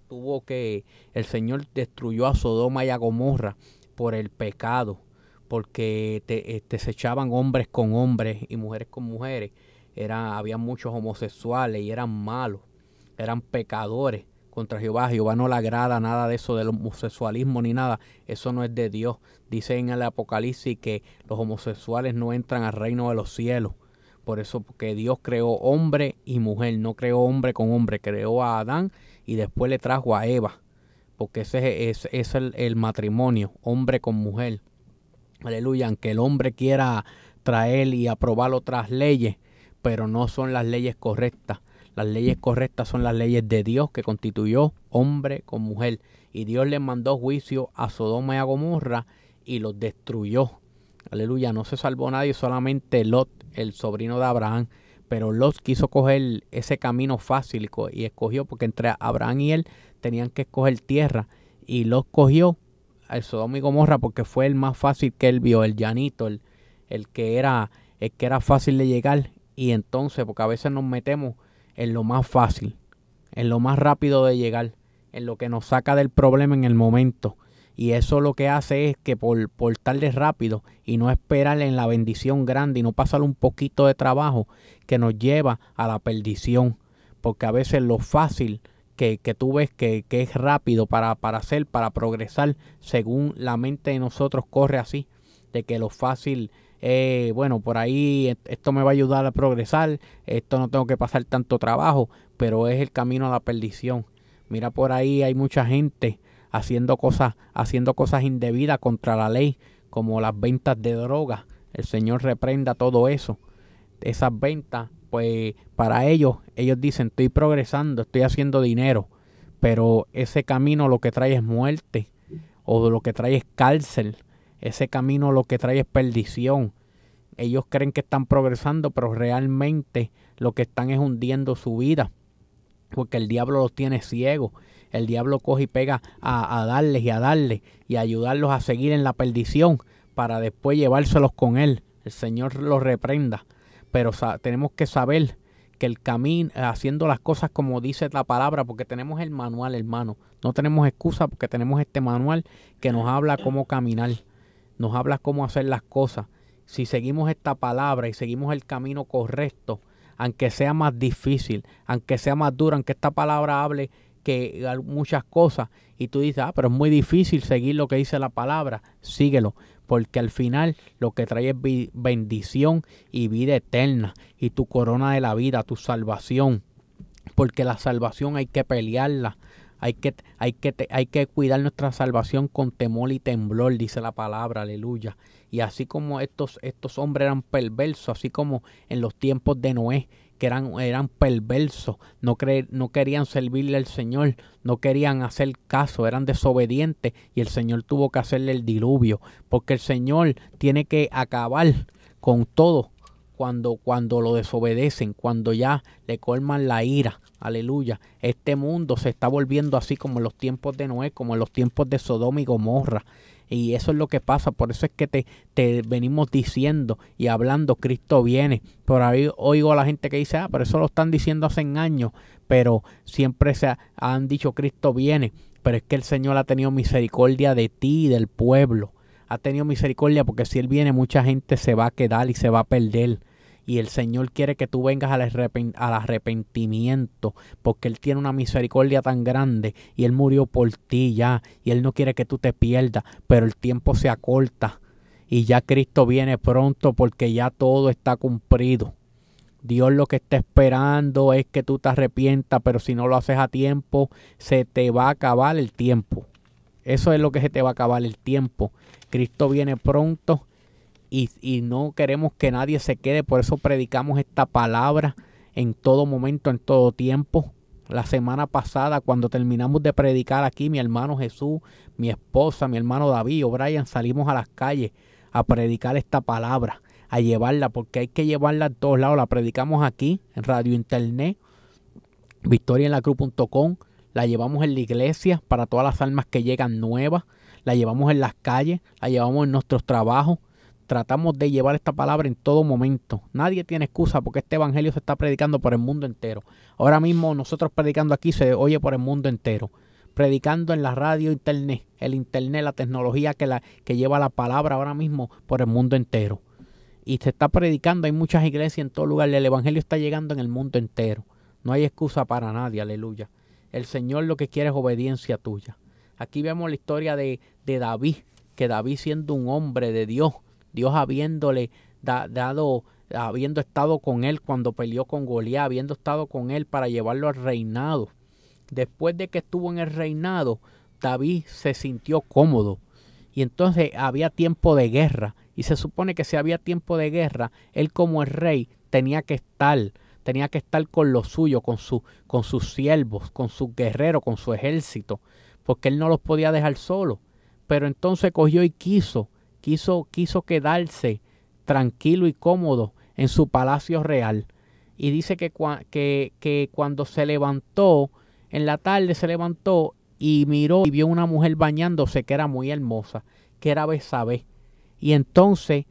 el Señor destruyó a Sodoma y a Gomorra por el pecado, porque se echaban hombres con hombres y mujeres con mujeres. Había muchos homosexuales y eran malos, eran pecadores contra Jehová. Jehová no le agrada nada de eso, del homosexualismo ni nada. Eso no es de Dios. Dice en el Apocalipsis que los homosexuales no entran al reino de los cielos. Por eso, porque Dios creó hombre y mujer, no creó hombre con hombre, creó a Adán y después le trajo a Eva, porque ese es el matrimonio, hombre con mujer. Aleluya, aunque el hombre quiera traer y aprobar otras leyes, pero no son las leyes correctas. Las leyes correctas son las leyes de Dios que constituyó hombre con mujer. Y Dios le mandó juicio a Sodoma y a Gomorra y los destruyó. Aleluya, no se salvó nadie, solamente Lot, el sobrino de Abraham. Pero Lot quiso coger ese camino fácil y escogió, porque entre Abraham y él tenían que escoger tierra. Y Lot cogió al Sodoma y Gomorra porque fue el más fácil que él vio, el llanito, el que era fácil de llegar. Y entonces, porque a veces nos metemos en lo más fácil, en lo más rápido de llegar, en lo que nos saca del problema en el momento. Y eso lo que hace es que por tarde rápido y no esperar en la bendición grande y no pasar un poquito de trabajo que nos lleva a la perdición. Porque a veces lo fácil que tú ves que es rápido para hacer, para progresar, según la mente de nosotros corre así, de que lo fácil, bueno, por ahí esto me va a ayudar a progresar, esto no tengo que pasar tanto trabajo, pero es el camino a la perdición. Mira, por ahí hay mucha gente haciendo cosas indebidas contra la ley, como las ventas de drogas. El Señor reprenda todo eso. Esas ventas, pues para ellos dicen, estoy progresando, estoy haciendo dinero, pero ese camino lo que trae es muerte, o lo que trae es cárcel. Ese camino lo que trae es perdición. Ellos creen que están progresando, pero realmente lo que están es hundiendo su vida, porque el diablo los tiene ciegos. El diablo coge y pega a darles y a darles y a ayudarlos a seguir en la perdición para después llevárselos con él. El Señor los reprenda. Pero tenemos que saber que el camino, haciendo las cosas como dice la palabra, porque tenemos el manual, hermano. No tenemos excusa porque tenemos este manual que nos habla cómo caminar, nos habla cómo hacer las cosas. Si seguimos esta palabra y seguimos el camino correcto, aunque sea más difícil, aunque sea más duro, aunque esta palabra hable que muchas cosas y tú dices, pero es muy difícil seguir lo que dice la palabra, síguelo, porque al final lo que trae es bendición y vida eterna y tu corona de la vida, tu salvación, porque la salvación hay que pelearla. Hay que cuidar nuestra salvación con temor y temblor, dice la palabra, aleluya. Y así como estos hombres eran perversos, así como en los tiempos de Noé, que eran perversos, no querían servirle al Señor, no querían hacer caso, eran desobedientes y el Señor tuvo que hacerle el diluvio, porque el Señor tiene que acabar con todo cuando lo desobedecen, cuando ya le colman la ira. Aleluya. Este mundo se está volviendo así como en los tiempos de Noé, como en los tiempos de Sodoma y Gomorra. Y eso es lo que pasa. Por eso es que te venimos diciendo y hablando, Cristo viene. Por ahí oigo a la gente que dice, pero eso lo están diciendo hace años. Pero siempre han dicho Cristo viene. Pero es que el Señor ha tenido misericordia de ti y del pueblo. Ha tenido misericordia porque si Él viene, mucha gente se va a quedar y se va a perder. Y el Señor quiere que tú vengas al arrepentimiento, porque Él tiene una misericordia tan grande y Él murió por ti ya, y Él no quiere que tú te pierdas, pero el tiempo se acorta y ya Cristo viene pronto porque ya todo está cumplido. Dios lo que está esperando es que tú te arrepientas, pero si no lo haces a tiempo, se te va a acabar el tiempo. Eso es lo que se te va a acabar el tiempo. Cristo viene pronto. Y no queremos que nadie se quede, por eso predicamos esta palabra en todo momento, en todo tiempo. La semana pasada, cuando terminamos de predicar aquí, mi hermano Jesús, mi esposa, mi hermano David o Brian, salimos a las calles a predicar esta palabra, a llevarla, porque hay que llevarla a todos lados. La predicamos aquí, en radio internet, victoriaenlacruz.com, la llevamos en la iglesia para todas las almas que llegan nuevas, la llevamos en las calles, la llevamos en nuestros trabajos. Tratamos de llevar esta palabra en todo momento. Nadie tiene excusa porque este evangelio se está predicando por el mundo entero. Ahora mismo nosotros predicando aquí se oye por el mundo entero. predicando en la radio, internet, la tecnología que lleva la palabra ahora mismo por el mundo entero. Y se está predicando, hay muchas iglesias en todo lugar, el evangelio está llegando en el mundo entero. No hay excusa para nadie, aleluya. El Señor lo que quiere es obediencia tuya. Aquí vemos la historia de David, que David siendo un hombre de Dios, Dios habiéndole habiendo estado con él cuando peleó con Goliat, habiendo estado con él para llevarlo al reinado. Después de que estuvo en el reinado, David se sintió cómodo. Y entonces había tiempo de guerra. Y se supone que si había tiempo de guerra, él como el rey tenía que estar con lo suyo, con sus siervos, con sus guerreros, con su ejército, porque él no los podía dejar solos. Pero entonces cogió y quiso quedarse tranquilo y cómodo en su palacio real. Y dice que cuando se levantó, en la tarde se levantó y miró y vio una mujer bañándose que era muy hermosa, que era Betsabé. Y entonces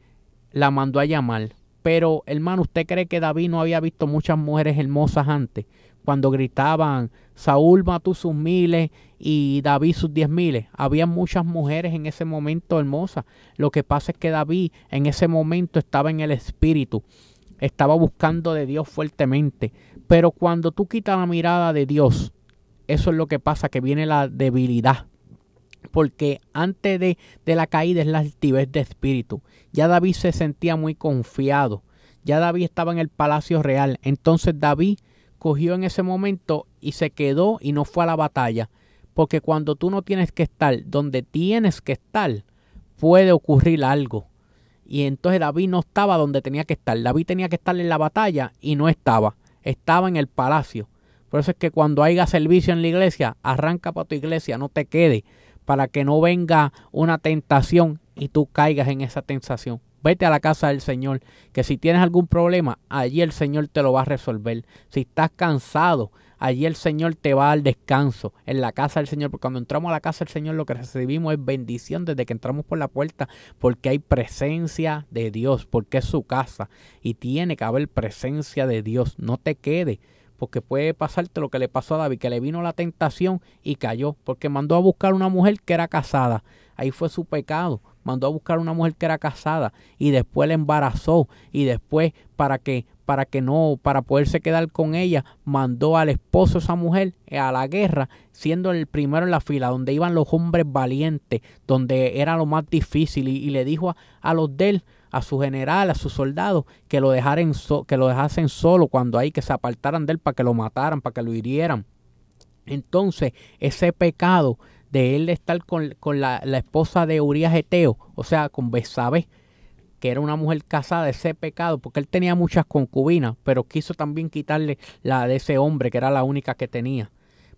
la mandó a llamar. Pero, hermano, ¿usted cree que David no había visto muchas mujeres hermosas antes? Cuando gritaban, Saúl mató sus 1000 y David sus 10,000. Había muchas mujeres en ese momento hermosas. Lo que pasa es que David en ese momento estaba en el espíritu. Estaba buscando de Dios fuertemente. Pero cuando tú quitas la mirada de Dios, eso es lo que pasa, que viene la debilidad. Porque antes de la caída es la altivez de espíritu. Ya David se sentía muy confiado. Ya David estaba en el palacio real. Entonces David cogió en ese momento y se quedó y no fue a la batalla. Porque cuando tú no tienes que estar donde tienes que estar, puede ocurrir algo. Y entonces David no estaba donde tenía que estar. David tenía que estar en la batalla y no estaba. Estaba en el palacio. Por eso es que cuando haya servicio en la iglesia, arranca para tu iglesia, no te quedes, para que no venga una tentación y tú caigas en esa tentación. Vete a la casa del Señor, que si tienes algún problema, allí el Señor te lo va a resolver. Si estás cansado, allí el Señor te va a dar descanso en la casa del Señor. Porque cuando entramos a la casa del Señor lo que recibimos es bendición desde que entramos por la puerta, porque hay presencia de Dios, porque es su casa y tiene que haber presencia de Dios. No te quedes, porque puede pasarte lo que le pasó a David, que le vino la tentación y cayó, porque mandó a buscar una mujer que era casada. Ahí fue su pecado. Mandó a buscar una mujer que era casada y después la embarazó, y después para poderse quedar con ella, mandó al esposo de esa mujer a la guerra, siendo el primero en la fila, donde iban los hombres valientes, donde era lo más difícil, y le dijo a los de él, a su general, a sus soldados, que lo dejasen solo cuando que se apartaran de él para que lo mataran, para que lo hirieran. Entonces, ese pecado de él estar con la esposa de Urías Eteo, o sea, con Betsabé, que era una mujer casada, ese pecado, porque él tenía muchas concubinas, pero quiso también quitarle la de ese hombre, que era la única que tenía,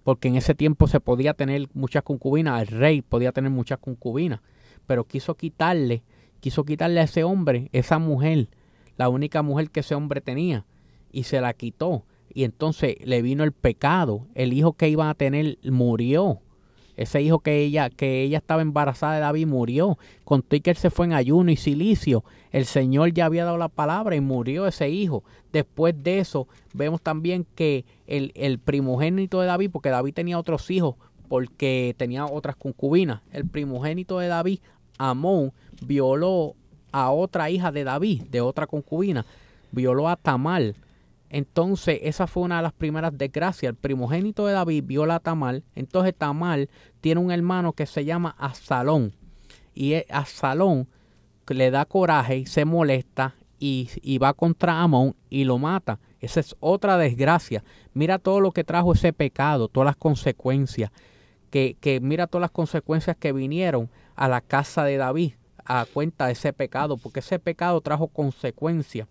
porque en ese tiempo se podía tener muchas concubinas, el rey podía tener muchas concubinas, pero quiso quitarle a ese hombre, esa mujer, la única mujer que ese hombre tenía, y se la quitó. Y entonces le vino el pecado. El hijo que iban a tener murió. Ese hijo que ella estaba embarazada de David murió. Contó que él se fue en ayuno y cilicio. El Señor ya había dado la palabra y murió ese hijo. Después de eso, vemos también que el primogénito de David, porque David tenía otros hijos, porque tenía otras concubinas. El primogénito de David, Amón, violó a otra hija de David, de otra concubina. Violó a Tamar. Entonces esa fue una de las primeras desgracias. El primogénito de David viola a Tamar. Entonces Tamar tiene un hermano que se llama Absalón. Y Absalón le da coraje y se molesta y va contra Amón y lo mata. Esa es otra desgracia. Mira todo lo que trajo ese pecado, todas las consecuencias. Que mira todas las consecuencias que vinieron a la casa de David a cuenta de ese pecado, porque ese pecado trajo consecuencias.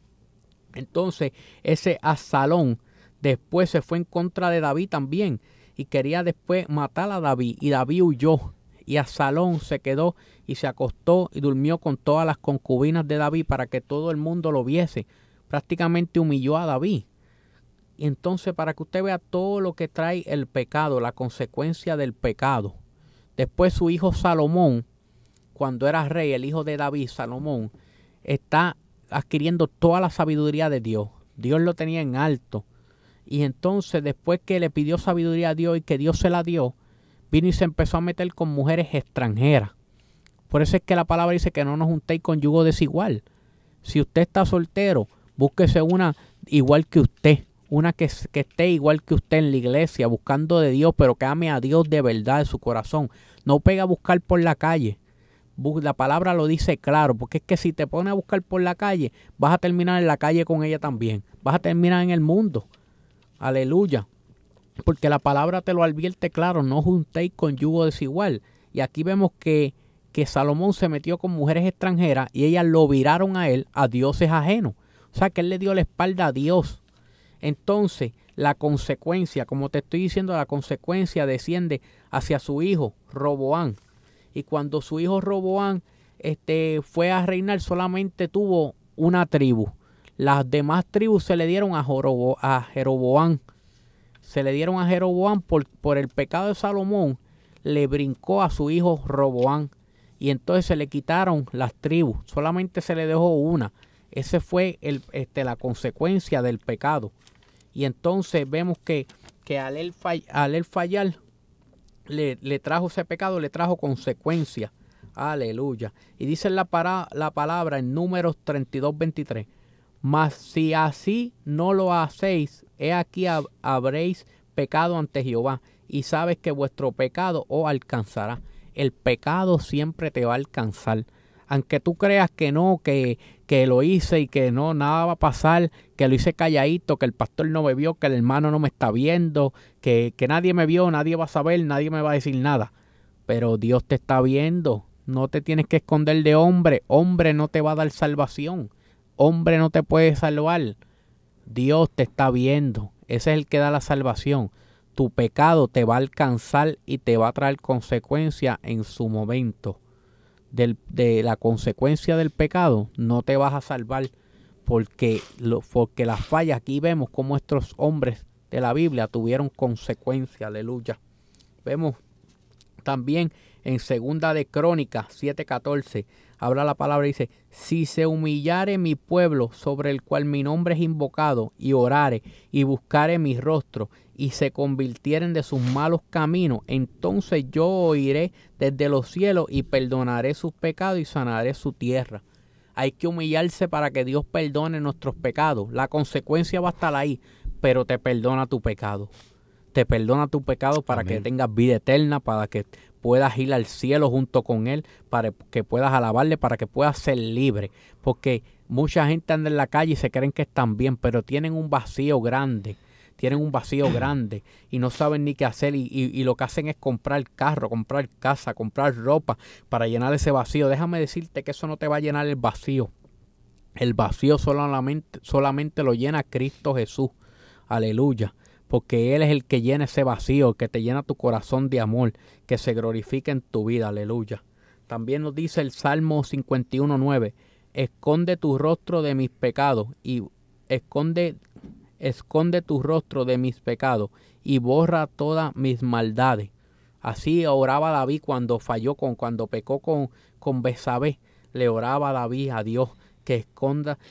Entonces ese Absalón después se fue en contra de David también y quería después matar a David, y David huyó, y Absalón se quedó y se acostó y durmió con todas las concubinas de David para que todo el mundo lo viese. Prácticamente humilló a David. Y entonces, para que usted vea todo lo que trae el pecado, la consecuencia del pecado. Después su hijo Salomón, cuando era rey, el hijo de David, Salomón, está adquiriendo toda la sabiduría de Dios. Dios lo tenía en alto. Y entonces, después que le pidió sabiduría a Dios y que Dios se la dio, vino y se empezó a meter con mujeres extranjeras. Por eso es que la palabra dice que no nos juntéis con yugo desigual. Si usted está soltero, búsquese una igual que usted. Una que esté igual que usted en la iglesia, buscando de Dios, pero que ame a Dios de verdad de su corazón. No pega a buscar por la calle. La palabra lo dice claro, porque es que si te pones a buscar por la calle, vas a terminar en la calle con ella también. Vas a terminar en el mundo. Aleluya. Porque la palabra te lo advierte claro, no juntéis con yugo desigual. Y aquí vemos que Salomón se metió con mujeres extranjeras y ellas lo viraron a él, a dioses ajenos. O sea que él le dio la espalda a Dios. Entonces, la consecuencia, como te estoy diciendo, la consecuencia desciende hacia su hijo, Roboán. Y cuando su hijo Roboán fue a reinar, solamente tuvo una tribu. Las demás tribus se le dieron a Jeroboán. Se le dieron a Jeroboán por el pecado de Salomón. Le brincó a su hijo Roboán. Y entonces se le quitaron las tribus. Solamente se le dejó una. Ese fue la consecuencia del pecado. Y entonces vemos que al él fallar, le trajo ese pecado, le trajo consecuencias. Aleluya. Y dice la palabra en Números 32:23. Mas si así no lo hacéis, he aquí habréis pecado ante Jehová, y sabes que vuestro pecado os alcanzará. El pecado siempre te va a alcanzar. Aunque tú creas que no, que lo hice y que no, nada va a pasar, que lo hice calladito, que el pastor no me vio, que el hermano no me está viendo, que nadie me vio, nadie va a saber, nadie me va a decir nada. Pero Dios te está viendo. No te tienes que esconder de hombre. Hombre no te va a dar salvación. Hombre no te puede salvar. Dios te está viendo. Ese es el que da la salvación. Tu pecado te va a alcanzar y te va a traer consecuencias en su momento. De la consecuencia del pecado no te vas a salvar porque las fallas, aquí vemos cómo estos hombres de la Biblia tuvieron consecuencias. Aleluya. Vemos también en Segunda de Crónicas 7:14 habla la palabra y dice: si se humillare mi pueblo sobre el cual mi nombre es invocado, y orare y buscare mi rostro, y se convirtieren de sus malos caminos, entonces yo oiré desde los cielos y perdonaré sus pecados y sanaré su tierra. Hay que humillarse para que Dios perdone nuestros pecados. La consecuencia va a estar ahí, pero te perdona tu pecado. Te perdona tu pecado para Amén. Que tengas vida eterna, para que puedas ir al cielo junto con Él, para que puedas alabarle, para que puedas ser libre. Porque mucha gente anda en la calle y se creen que están bien, pero tienen un vacío grande. Tienen un vacío grande y no saben ni qué hacer y lo que hacen es comprar carro, comprar casa, comprar ropa para llenar ese vacío. Déjame decirte que eso no te va a llenar el vacío. El vacío solamente lo llena Cristo Jesús. Aleluya. Porque Él es el que llena ese vacío, el que te llena tu corazón de amor, que se glorifique en tu vida. Aleluya. También nos dice el Salmo 51:9. Esconde tu rostro de mis pecados y esconde tu rostro de mis pecados y borra todas mis maldades. Así oraba David cuando cuando pecó con Betsabé. Le oraba David a Dios que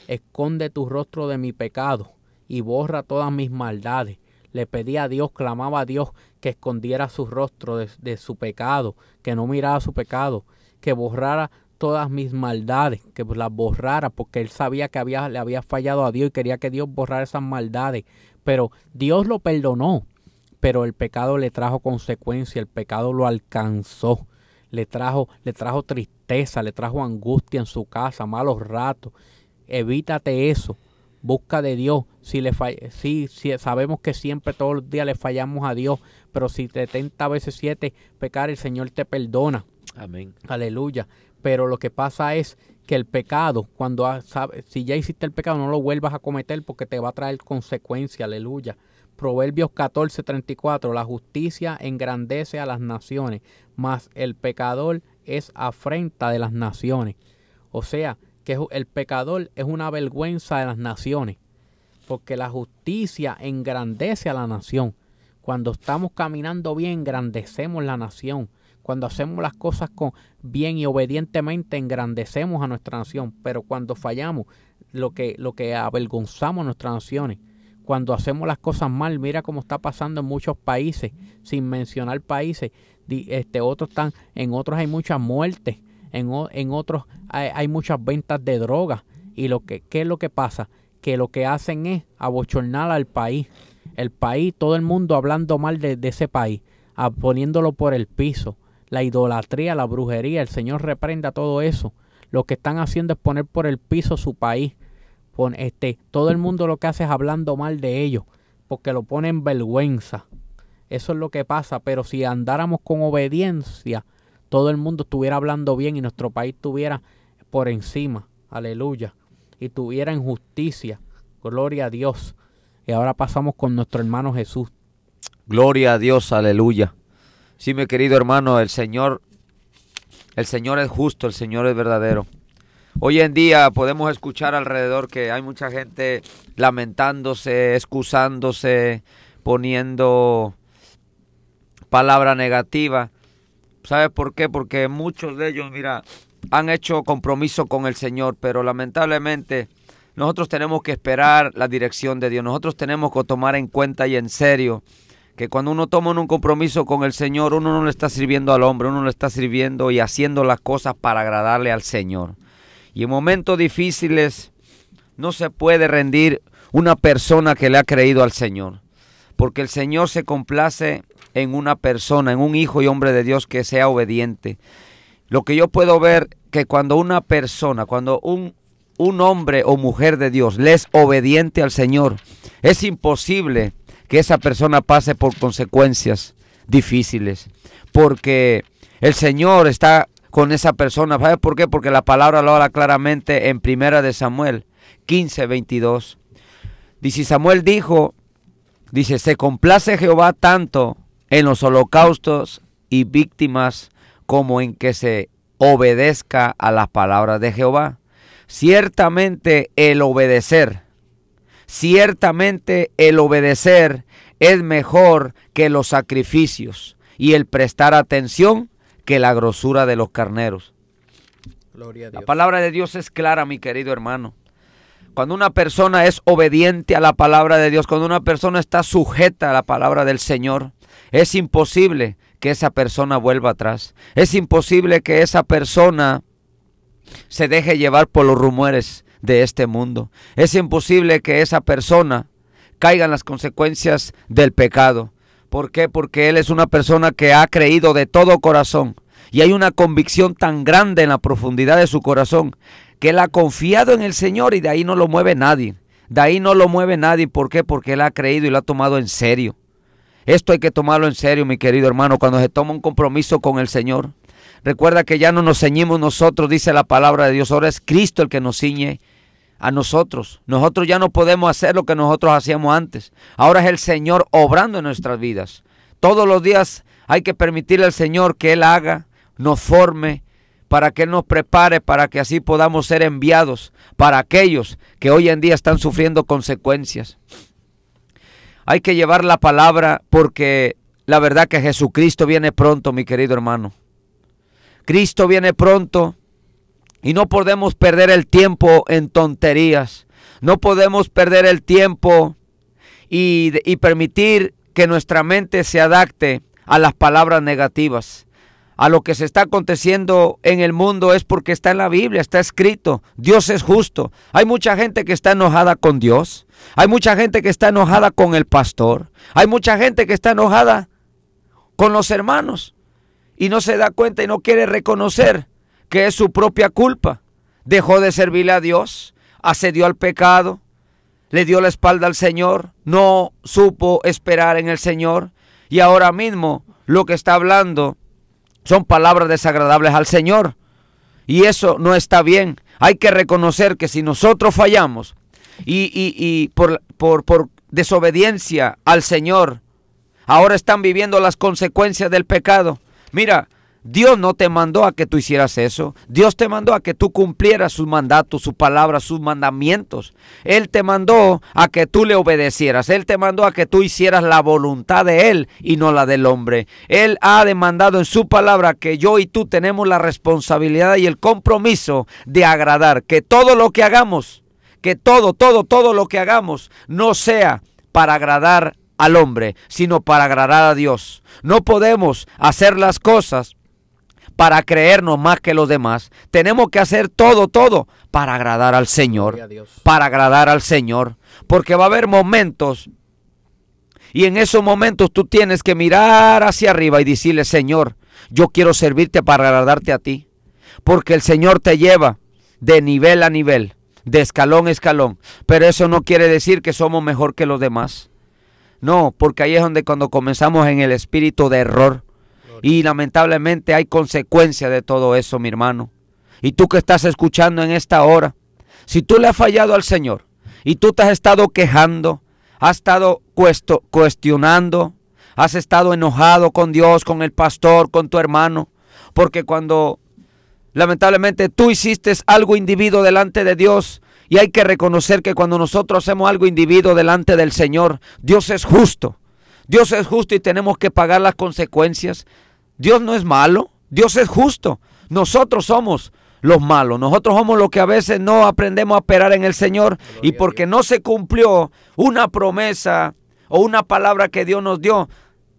esconde tu rostro de mi pecado y borra todas mis maldades. Le pedía a Dios, clamaba a Dios que escondiera su rostro de su pecado, que no mirara su pecado, que borrara todas mis maldades, que las borrara, porque él sabía que le había fallado a Dios y quería que Dios borrara esas maldades. Pero Dios lo perdonó, pero el pecado le trajo consecuencia, el pecado lo alcanzó, le trajo tristeza, le trajo angustia en su casa, malos ratos. Evítate eso. Busca de Dios. Si sabemos que siempre todos los días le fallamos a Dios, pero si 70 veces 7 pecar, el Señor te perdona. Amén. Aleluya. Pero lo que pasa es que el pecado, si ya hiciste el pecado, no lo vuelvas a cometer porque te va a traer consecuencia. Aleluya. Proverbios 14:34. La justicia engrandece a las naciones, mas el pecador es afrenta de las naciones. O sea, que el pecador es una vergüenza de las naciones, porque la justicia engrandece a la nación. Cuando estamos caminando bien, engrandecemos la nación. Cuando hacemos las cosas bien y obedientemente, engrandecemos a nuestra nación. Pero cuando fallamos, lo que avergonzamos a nuestras naciones. cuando hacemos las cosas mal. Mira cómo está pasando en muchos países, sin mencionar países. En otros hay muchas muertes, en otros hay muchas ventas de drogas. Y ¿qué es lo que pasa? Que lo que hacen es abochornar al país. El país, todo el mundo hablando mal de ese país, poniéndolo por el piso. La idolatría, la brujería, el Señor reprenda todo eso. Lo que están haciendo es poner por el piso su país. Todo el mundo lo que hace es hablando mal de ellos, porque lo pone en vergüenza. Eso es lo que pasa, pero si andáramos con obediencia, todo el mundo estuviera hablando bien y nuestro país estuviera por encima, aleluya, y tuviera en justicia, gloria a Dios. Y ahora pasamos con nuestro hermano Jesús. Gloria a Dios, aleluya. Sí, mi querido hermano, el Señor es justo, el Señor es verdadero. Hoy en día podemos escuchar alrededor que hay mucha gente lamentándose, excusándose, poniendo palabra negativa. ¿Sabe por qué? Porque muchos de ellos, mira, han hecho compromiso con el Señor, pero lamentablemente nosotros tenemos que esperar la dirección de Dios. Nosotros tenemos que tomar en cuenta y en serio que cuando uno toma un compromiso con el Señor, uno no le está sirviendo al hombre, uno le está sirviendo y haciendo las cosas para agradarle al Señor. Y en momentos difíciles no se puede rendir una persona que le ha creído al Señor, porque el Señor se complace en una persona, en un hijo y hombre de Dios que sea obediente. Lo que yo puedo ver que cuando una persona, cuando un hombre o mujer de Dios le es obediente al Señor, es imposible que esa persona pase por consecuencias difíciles, porque el Señor está con esa persona. ¿Sabe por qué? Porque la palabra lo habla claramente en 1 de Samuel 15:22. Dice, Samuel dice, se complace Jehová tanto en los holocaustos y víctimas como en que se obedezca a las palabras de Jehová. Ciertamente el obedecer es mejor que los sacrificios y el prestar atención que la grosura de los carneros. Gloria a Dios. La palabra de Dios es clara, mi querido hermano. Cuando una persona es obediente a la palabra de Dios, cuando una persona está sujeta a la palabra del Señor, es imposible que esa persona vuelva atrás. Es imposible que esa persona se deje llevar por los rumores de este mundo. Es imposible que esa persona caiga en las consecuencias del pecado. ¿Por qué? Porque él es una persona que ha creído de todo corazón y hay una convicción tan grande en la profundidad de su corazón que él ha confiado en el Señor y de ahí no lo mueve nadie. De ahí no lo mueve nadie. ¿Por qué? Porque él ha creído y lo ha tomado en serio. Esto hay que tomarlo en serio, mi querido hermano, cuando se toma un compromiso con el Señor. Recuerda que ya no nos ceñimos nosotros, dice la palabra de Dios. Ahora es Cristo el que nos ciñe a nosotros. Nosotros ya no podemos hacer lo que nosotros hacíamos antes. Ahora es el Señor obrando en nuestras vidas. Todos los días hay que permitirle al Señor que Él haga, nos forme, para que Él nos prepare, para que así podamos ser enviados para aquellos que hoy en día están sufriendo consecuencias. Hay que llevar la palabra porque la verdad que Jesucristo viene pronto, mi querido hermano. Cristo viene pronto y no podemos perder el tiempo en tonterías. No podemos perder el tiempo y permitir que nuestra mente se adapte a las palabras negativas. A lo que se está aconteciendo en el mundo es porque está en la Biblia, está escrito. Dios es justo. Hay mucha gente que está enojada con Dios. Hay mucha gente que está enojada con el pastor. Hay mucha gente que está enojada con los hermanos. Y no se da cuenta y no quiere reconocer que es su propia culpa. Dejó de servirle a Dios, accedió al pecado, le dio la espalda al Señor, no supo esperar en el Señor. Y ahora mismo lo que está hablando son palabras desagradables al Señor. Y eso no está bien. Hay que reconocer que si nosotros fallamos y por desobediencia al Señor, ahora están viviendo las consecuencias del pecado. Mira, Dios no te mandó a que tú hicieras eso. Dios te mandó a que tú cumplieras sus mandatos, sus palabras, sus mandamientos. Él te mandó a que tú le obedecieras. Él te mandó a que tú hicieras la voluntad de Él y no la del hombre. Él ha demandado en su palabra que yo y tú tenemos la responsabilidad y el compromiso de agradar. Que todo lo que hagamos, que todo lo que hagamos no sea para agradar al hombre, sino para agradar a Dios. No podemos hacer las cosas para creernos más que los demás. Tenemos que hacer todo para agradar al Señor, para agradar al Señor, porque va a haber momentos, y en esos momentos tú tienes que mirar hacia arriba y decirle: Señor, yo quiero servirte para agradarte a ti, porque el Señor te lleva de nivel a nivel, de escalón a escalón, pero eso no quiere decir que somos mejor que los demás. No, porque ahí es donde cuando comenzamos en el espíritu de error, y lamentablemente hay consecuencias de todo eso, mi hermano. Y tú que estás escuchando en esta hora, si tú le has fallado al Señor y tú te has estado quejando, has estado cuestionando, has estado enojado con Dios, con el pastor, con tu hermano, porque cuando lamentablemente tú hiciste algo indebido delante de Dios, y hay que reconocer que cuando nosotros hacemos algo indebido delante del Señor, Dios es justo. Dios es justo y tenemos que pagar las consecuencias. Dios no es malo, Dios es justo. Nosotros somos los malos, nosotros somos los que a veces no aprendemos a esperar en el Señor, y porque no se cumplió una promesa o una palabra que Dios nos dio,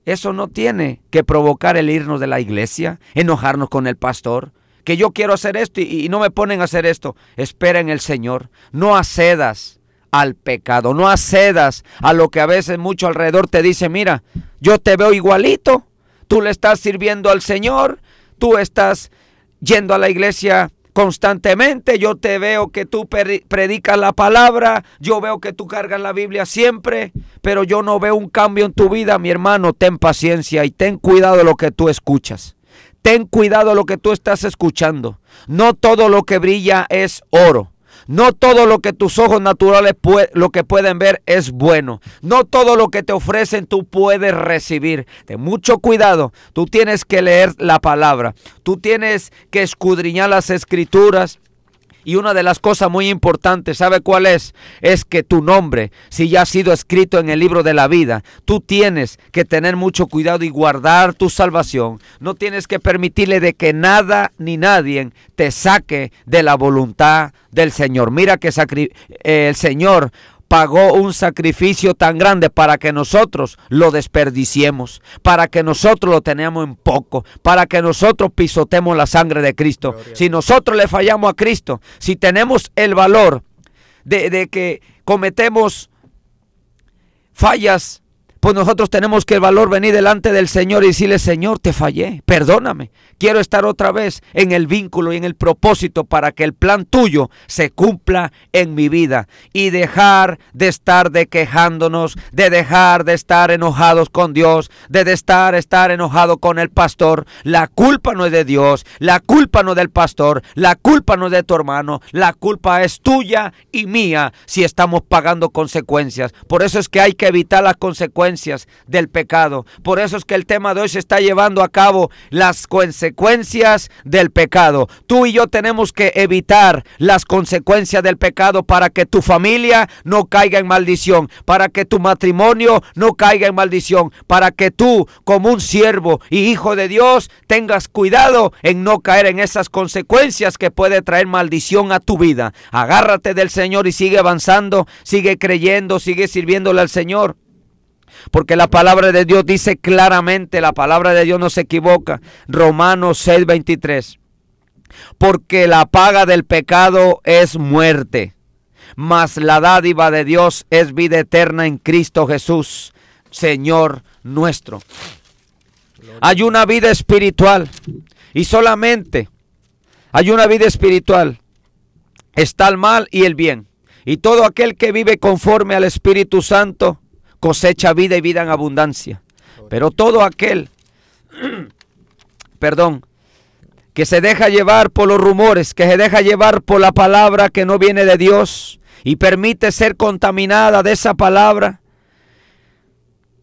eso no tiene que provocar el irnos de la iglesia, enojarnos con el pastor, que yo quiero hacer esto y no me ponen a hacer esto. Espera en el Señor, no accedas al pecado, no accedas a lo que a veces mucho alrededor te dice: mira, yo te veo igualito, tú le estás sirviendo al Señor, tú estás yendo a la iglesia constantemente, yo te veo que tú predicas la palabra, yo veo que tú cargas la Biblia siempre, pero yo no veo un cambio en tu vida. Mi hermano, ten paciencia y ten cuidado de lo que tú escuchas. Ten cuidado de lo que tú estás escuchando. No todo lo que brilla es oro. No todo lo que tus ojos naturales lo que pueden ver es bueno. No todo lo que te ofrecen tú puedes recibir. Ten mucho cuidado. Tú tienes que leer la palabra. Tú tienes que escudriñar las escrituras. Y una de las cosas muy importantes, ¿sabe cuál es? Es que tu nombre, si ya ha sido escrito en el libro de la vida, tú tienes que tener mucho cuidado y guardar tu salvación. No tienes que permitirle de que nada ni nadie te saque de la voluntad del Señor. Mira que el Señor pagó un sacrificio tan grande para que nosotros lo desperdiciemos, para que nosotros lo tenemos en poco, para que nosotros pisotemos la sangre de Cristo. Si nosotros le fallamos a Cristo, si tenemos el valor de que cometemos fallas, pues nosotros tenemos que el valor venir delante del Señor y decirle: Señor, te fallé, perdóname, quiero estar otra vez en el vínculo y en el propósito para que el plan tuyo se cumpla en mi vida, y dejar de estar quejándonos, de dejar de estar enojados con Dios, de estar enojado con el pastor. La culpa no es de Dios, la culpa no es del pastor, la culpa no es de tu hermano, la culpa es tuya y mía si estamos pagando consecuencias. Por eso es que hay que evitar las consecuencias del pecado. Por eso es que el tema de hoy se está llevando a cabo, las consecuencias del pecado. Tú y yo tenemos que evitar las consecuencias del pecado para que tu familia no caiga en maldición, para que tu matrimonio no caiga en maldición, para que tú, como un siervo y hijo de Dios, tengas cuidado en no caer en esas consecuencias que puede traer maldición a tu vida. Agárrate del Señor y sigue avanzando, sigue creyendo, sigue sirviéndole al Señor. Porque la palabra de Dios dice claramente, la palabra de Dios no se equivoca. Romanos 6:23. Porque la paga del pecado es muerte, mas la dádiva de Dios es vida eterna en Cristo Jesús, Señor nuestro. Hay una vida espiritual, y solamente hay una vida espiritual. Está el mal y el bien. Y todo aquel que vive conforme al Espíritu Santo cosecha vida y vida en abundancia. Pero todo aquel, que se deja llevar por los rumores, que se deja llevar por la palabra que no viene de Dios y permite ser contaminada de esa palabra,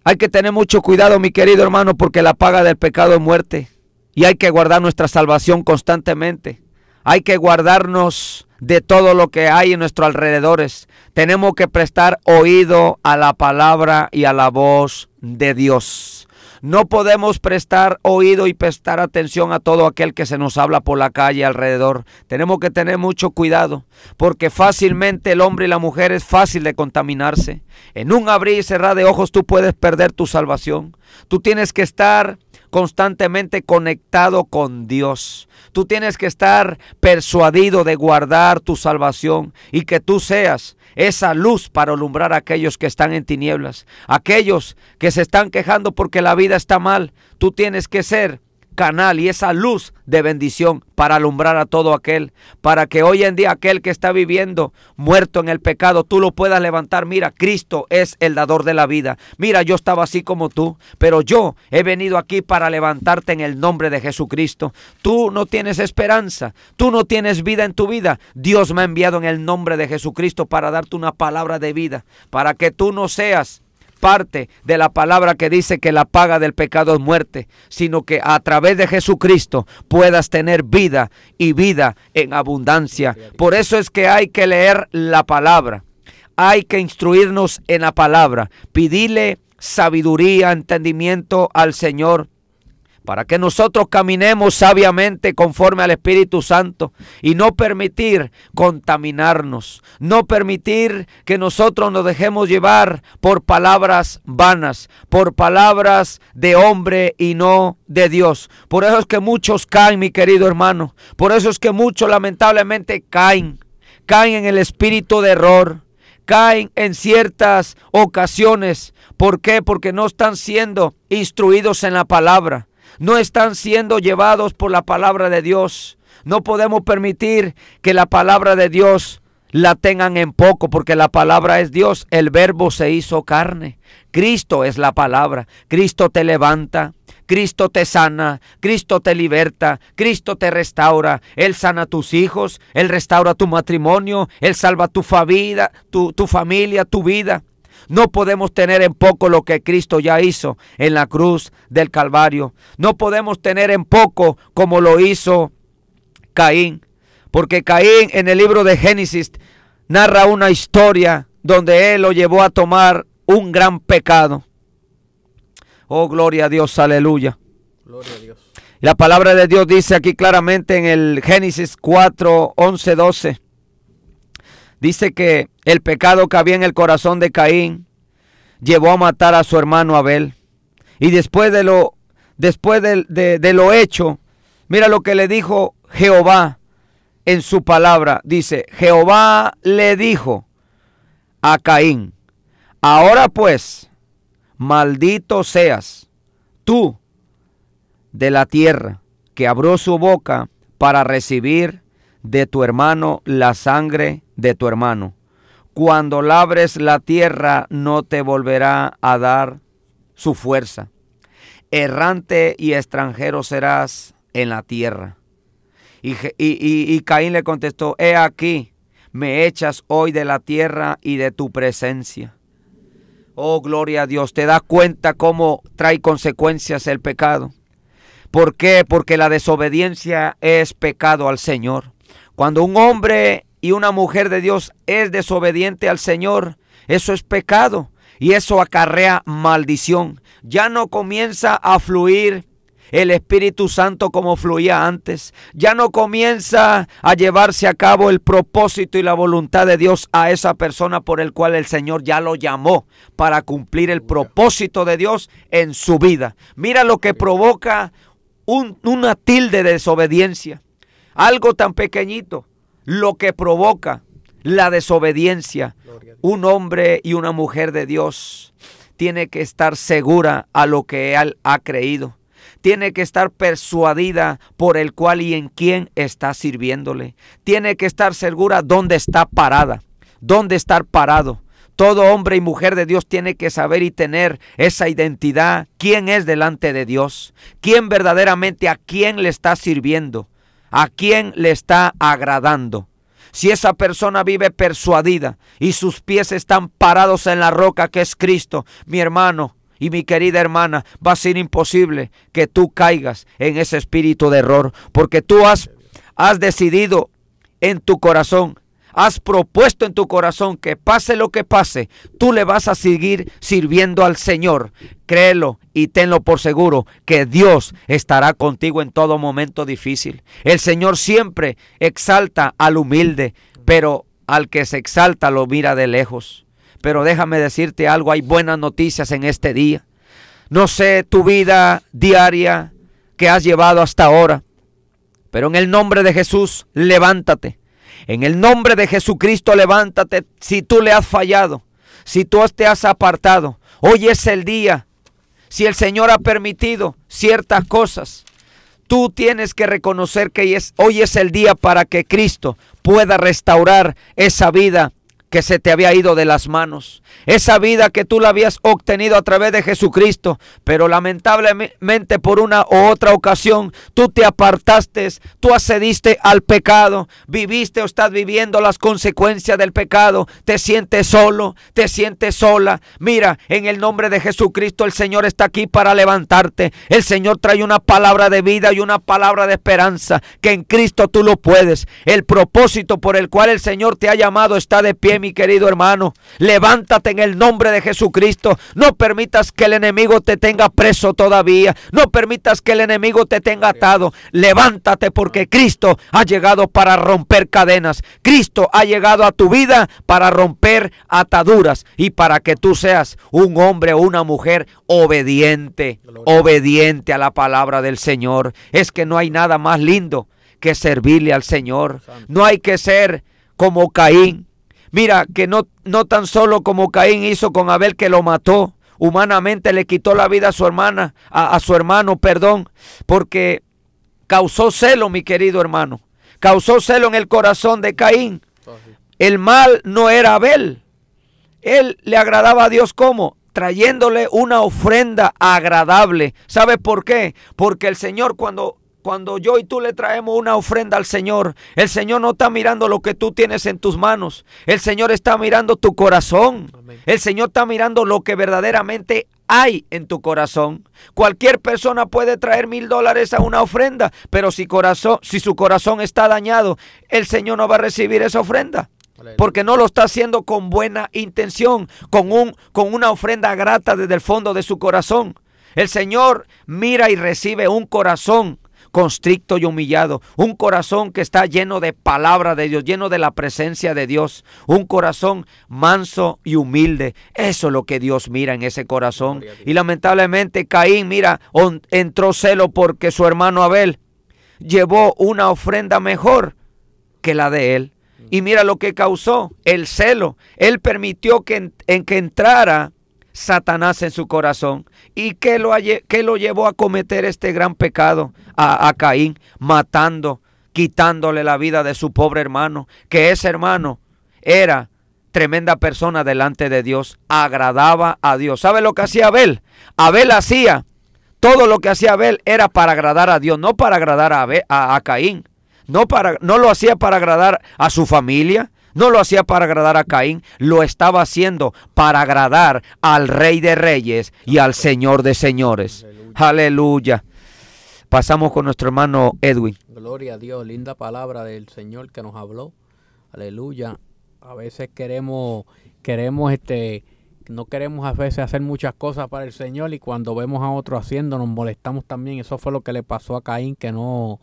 hay que tener mucho cuidado, mi querido hermano, porque la paga del pecado es muerte, y hay que guardar nuestra salvación constantemente. Hay que guardarnos de todo lo que hay en nuestros alrededores. Tenemos que prestar oído a la palabra y a la voz de Dios. No podemos prestar oído y prestar atención a todo aquel que se nos habla por la calle alrededor. Tenemos que tener mucho cuidado, porque fácilmente el hombre y la mujer es fácil de contaminarse. En un abrir y cerrar de ojos tú puedes perder tu salvación. Tú tienes que estar constantemente conectado con Dios. Tú tienes que estar persuadido de guardar tu salvación y que tú seas esa luz para alumbrar a aquellos que están en tinieblas, aquellos que se están quejando porque la vida está mal. Tú tienes que ser canal y esa luz de bendición para alumbrar a todo aquel, para que hoy en día aquel que está viviendo muerto en el pecado, tú lo puedas levantar. Mira, Cristo es el dador de la vida. Mira, yo estaba así como tú, pero yo he venido aquí para levantarte en el nombre de Jesucristo. Tú no tienes esperanza, tú no tienes vida en tu vida. Dios me ha enviado en el nombre de Jesucristo para darte una palabra de vida, para que tú no seas parte de la palabra que dice que la paga del pecado es muerte, sino que a través de Jesucristo puedas tener vida y vida en abundancia. Por eso es que hay que leer la palabra, hay que instruirnos en la palabra, pedirle sabiduría, entendimiento al Señor, para que nosotros caminemos sabiamente conforme al Espíritu Santo y no permitir contaminarnos, no permitir que nosotros nos dejemos llevar por palabras vanas, por palabras de hombre y no de Dios. Por eso es que muchos caen, mi querido hermano, por eso es que muchos lamentablemente caen en el espíritu de error, caen en ciertas ocasiones. ¿Por qué? Porque no están siendo instruidos en la palabra. No están siendo llevados por la palabra de Dios. No podemos permitir que la palabra de Dios la tengan en poco, porque la palabra es Dios. El verbo se hizo carne. Cristo es la palabra. Cristo te levanta, Cristo te sana, Cristo te liberta, Cristo te restaura. Él sana a tus hijos, Él restaura tu matrimonio, Él salva tu familia, tu vida. No podemos tener en poco lo que Cristo ya hizo en la cruz del Calvario. No podemos tener en poco como lo hizo Caín. Porque Caín en el libro de Génesis narra una historia donde él lo llevó a tomar un gran pecado. Oh, gloria a Dios, aleluya. Gloria a Dios. La palabra de Dios dice aquí claramente en el Génesis 4, 11, 12. Dice que el pecado que había en el corazón de Caín llevó a matar a su hermano Abel. Y después de lo hecho, mira lo que le dijo Jehová en su palabra. Dice, Jehová le dijo a Caín, ahora pues, maldito seas tú de la tierra, que abrió su boca para recibir de tu hermano la sangre de tu hermano. Cuando labres la tierra no te volverá a dar su fuerza. Errante y extranjero serás en la tierra. Y Caín le contestó, he aquí, me echas hoy de la tierra y de tu presencia. Oh, gloria a Dios. ¿Te das cuenta cómo trae consecuencias el pecado? ¿Por qué? Porque la desobediencia es pecado al Señor. Cuando un hombre y una mujer de Dios es desobediente al Señor, eso es pecado y eso acarrea maldición. Ya no comienza a fluir el Espíritu Santo como fluía antes. Ya no comienza a llevarse a cabo el propósito y la voluntad de Dios a esa persona por el cual el Señor ya lo llamó para cumplir el propósito de Dios en su vida. Mira lo que provoca una tilde de desobediencia. Algo tan pequeño, lo que provoca la desobediencia. Un hombre y una mujer de Dios tiene que estar segura a lo que él ha creído. Tiene que estar persuadida por el cual y en quién está sirviéndole. Tiene que estar segura dónde está parada, dónde estar parado. Todo hombre y mujer de Dios tiene que saber y tener esa identidad. ¿Quién es delante de Dios? ¿Quién verdaderamente a quién le está sirviendo? ¿A quién le está agradando? Si esa persona vive persuadida y sus pies están parados en la roca que es Cristo, mi hermano y mi querida hermana, va a ser imposible que tú caigas en ese espíritu de error, porque tú has decidido en tu corazón, has propuesto en tu corazón que pase lo que pase, tú le vas a seguir sirviendo al Señor. Créelo y tenlo por seguro que Dios estará contigo en todo momento difícil. El Señor siempre exalta al humilde, pero al que se exalta lo mira de lejos. Pero déjame decirte algo, hay buenas noticias en este día. No sé tu vida diaria que has llevado hasta ahora, pero en el nombre de Jesús, levántate. En el nombre de Jesucristo, levántate. Si tú le has fallado, si tú te has apartado, hoy es el día. Si el Señor ha permitido ciertas cosas, tú tienes que reconocer que hoy es el día para que Cristo pueda restaurar esa vida que se te había ido de las manos. Esa vida que tú la habías obtenido a través de Jesucristo, pero lamentablemente por una u otra ocasión tú te apartaste, tú accediste al pecado, viviste o estás viviendo las consecuencias del pecado, te sientes solo, te sientes sola. Mira, en el nombre de Jesucristo el Señor está aquí para levantarte. El Señor trae una palabra de vida y una palabra de esperanza, que en Cristo tú lo puedes. El propósito por el cual el Señor te ha llamado está de pie, mi querido hermano. Levántate en el nombre de Jesucristo. No permitas que el enemigo te tenga preso todavía. No permitas que el enemigo te tenga atado. Levántate, porque Cristo ha llegado para romper cadenas. Cristo ha llegado a tu vida para romper ataduras y para que tú seas un hombre o una mujer obediente, obediente a la palabra del Señor. Es que no hay nada más lindo que servirle al Señor. No hay que ser como Caín. Mira, que no tan solo como Caín hizo con Abel, que lo mató. Humanamente le quitó la vida a su hermana, a su hermano, porque causó celo, mi querido hermano. Causó celo en el corazón de Caín. El mal no era Abel. Él le agradaba a Dios, ¿cómo? Trayéndole una ofrenda agradable. ¿Sabe por qué? Porque el Señor, cuando yo y tú le traemos una ofrenda al Señor, el Señor no está mirando lo que tú tienes en tus manos. El Señor está mirando tu corazón. Amén. El Señor está mirando lo que verdaderamente hay en tu corazón. Cualquier persona puede traer $1000 a una ofrenda, pero si su corazón está dañado, el Señor no va a recibir esa ofrenda. Porque no lo está haciendo con buena intención, con una ofrenda grata desde el fondo de su corazón. El Señor mira y recibe un corazón constricto y humillado, un corazón que está lleno de palabra de Dios, lleno de la presencia de Dios, un corazón manso y humilde. Eso es lo que Dios mira en ese corazón. Y lamentablemente Caín, mira, entró celo porque su hermano Abel llevó una ofrenda mejor que la de él. Y mira lo que causó, el celo. Él permitió que entrara Satanás en su corazón. ¿Y qué lo llevó a cometer este gran pecado? A Caín, matando, quitándole la vida de su pobre hermano, que ese hermano era tremenda persona delante de Dios, agradaba a Dios. ¿Sabe lo que hacía Abel? Abel hacía, todo lo que hacía Abel era para agradar a Dios, no para agradar a Caín. No lo hacía para agradar a su familia, no lo hacía para agradar a Caín, lo estaba haciendo para agradar al Rey de Reyes y al Señor de Señores. Aleluya. Pasamos con nuestro hermano Edwin. Gloria a Dios, linda palabra del Señor que nos habló. Aleluya. A veces no queremos a veces hacer muchas cosas para el Señor, y cuando vemos a otro haciendo nos molestamos también. Eso fue lo que le pasó a Caín, que no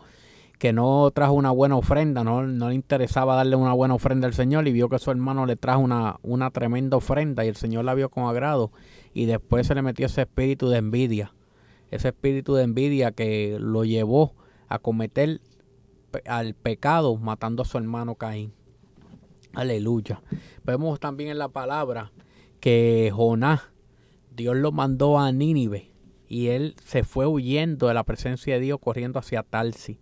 trajo una buena ofrenda, no le interesaba darle una buena ofrenda al Señor, y vio que su hermano le trajo una tremenda ofrenda y el Señor la vio con agrado, y después se le metió ese espíritu de envidia que lo llevó a cometer al pecado, matando a su hermano Caín. Aleluya. Vemos también en la palabra que Jonás, Dios lo mandó a Nínive y él se fue huyendo de la presencia de Dios, corriendo hacia Tarsis.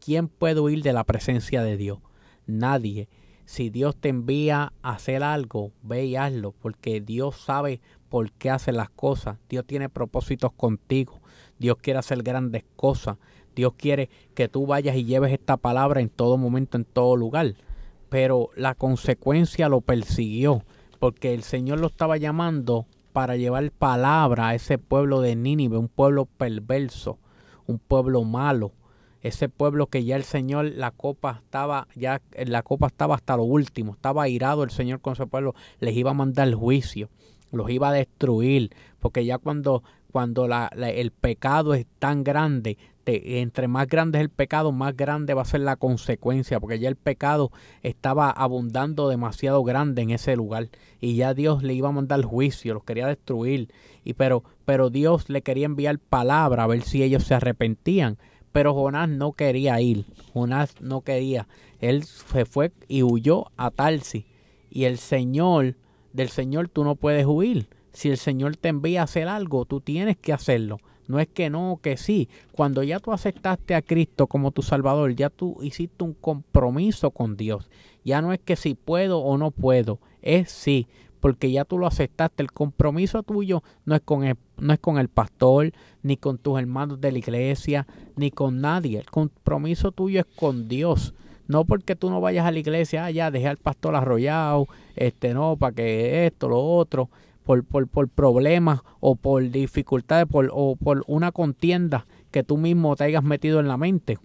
¿Quién puede huir de la presencia de Dios? Nadie. Si Dios te envía a hacer algo, ve y hazlo, porque Dios sabe por qué hace las cosas. Dios tiene propósitos contigo. Dios quiere hacer grandes cosas. Dios quiere que tú vayas y lleves esta palabra en todo momento, en todo lugar. Pero la consecuencia lo persiguió, porque el Señor lo estaba llamando para llevar palabra a ese pueblo de Nínive, un pueblo perverso, un pueblo malo. Ese pueblo que ya el Señor, la copa estaba hasta lo último, estaba airado el Señor con ese pueblo, les iba a mandar juicio, los iba a destruir, porque ya cuando el pecado es tan grande, entre más grande es el pecado, más grande va a ser la consecuencia, porque ya el pecado estaba abundando demasiado grande en ese lugar, y ya Dios le iba a mandar juicio, los quería destruir, pero Dios le quería enviar palabra a ver si ellos se arrepentían. Pero Jonás no quería ir, Jonás no quería, él se fue y huyó a Tarsis. Y del Señor tú no puedes huir. Si el Señor te envía a hacer algo, tú tienes que hacerlo. No es que no, que sí. Cuando ya tú aceptaste a Cristo como tu Salvador, ya tú hiciste un compromiso con Dios. Ya no es que si puedo o no puedo, es sí. Porque ya tú lo aceptaste. El compromiso tuyo no es con el pastor, ni con tus hermanos de la iglesia, ni con nadie. El compromiso tuyo es con Dios. No porque tú no vayas a la iglesia, ya dejé al pastor arrollado, no, para que esto, lo otro, por problemas o por dificultades o por una contienda que tú mismo te hayas metido en la mente.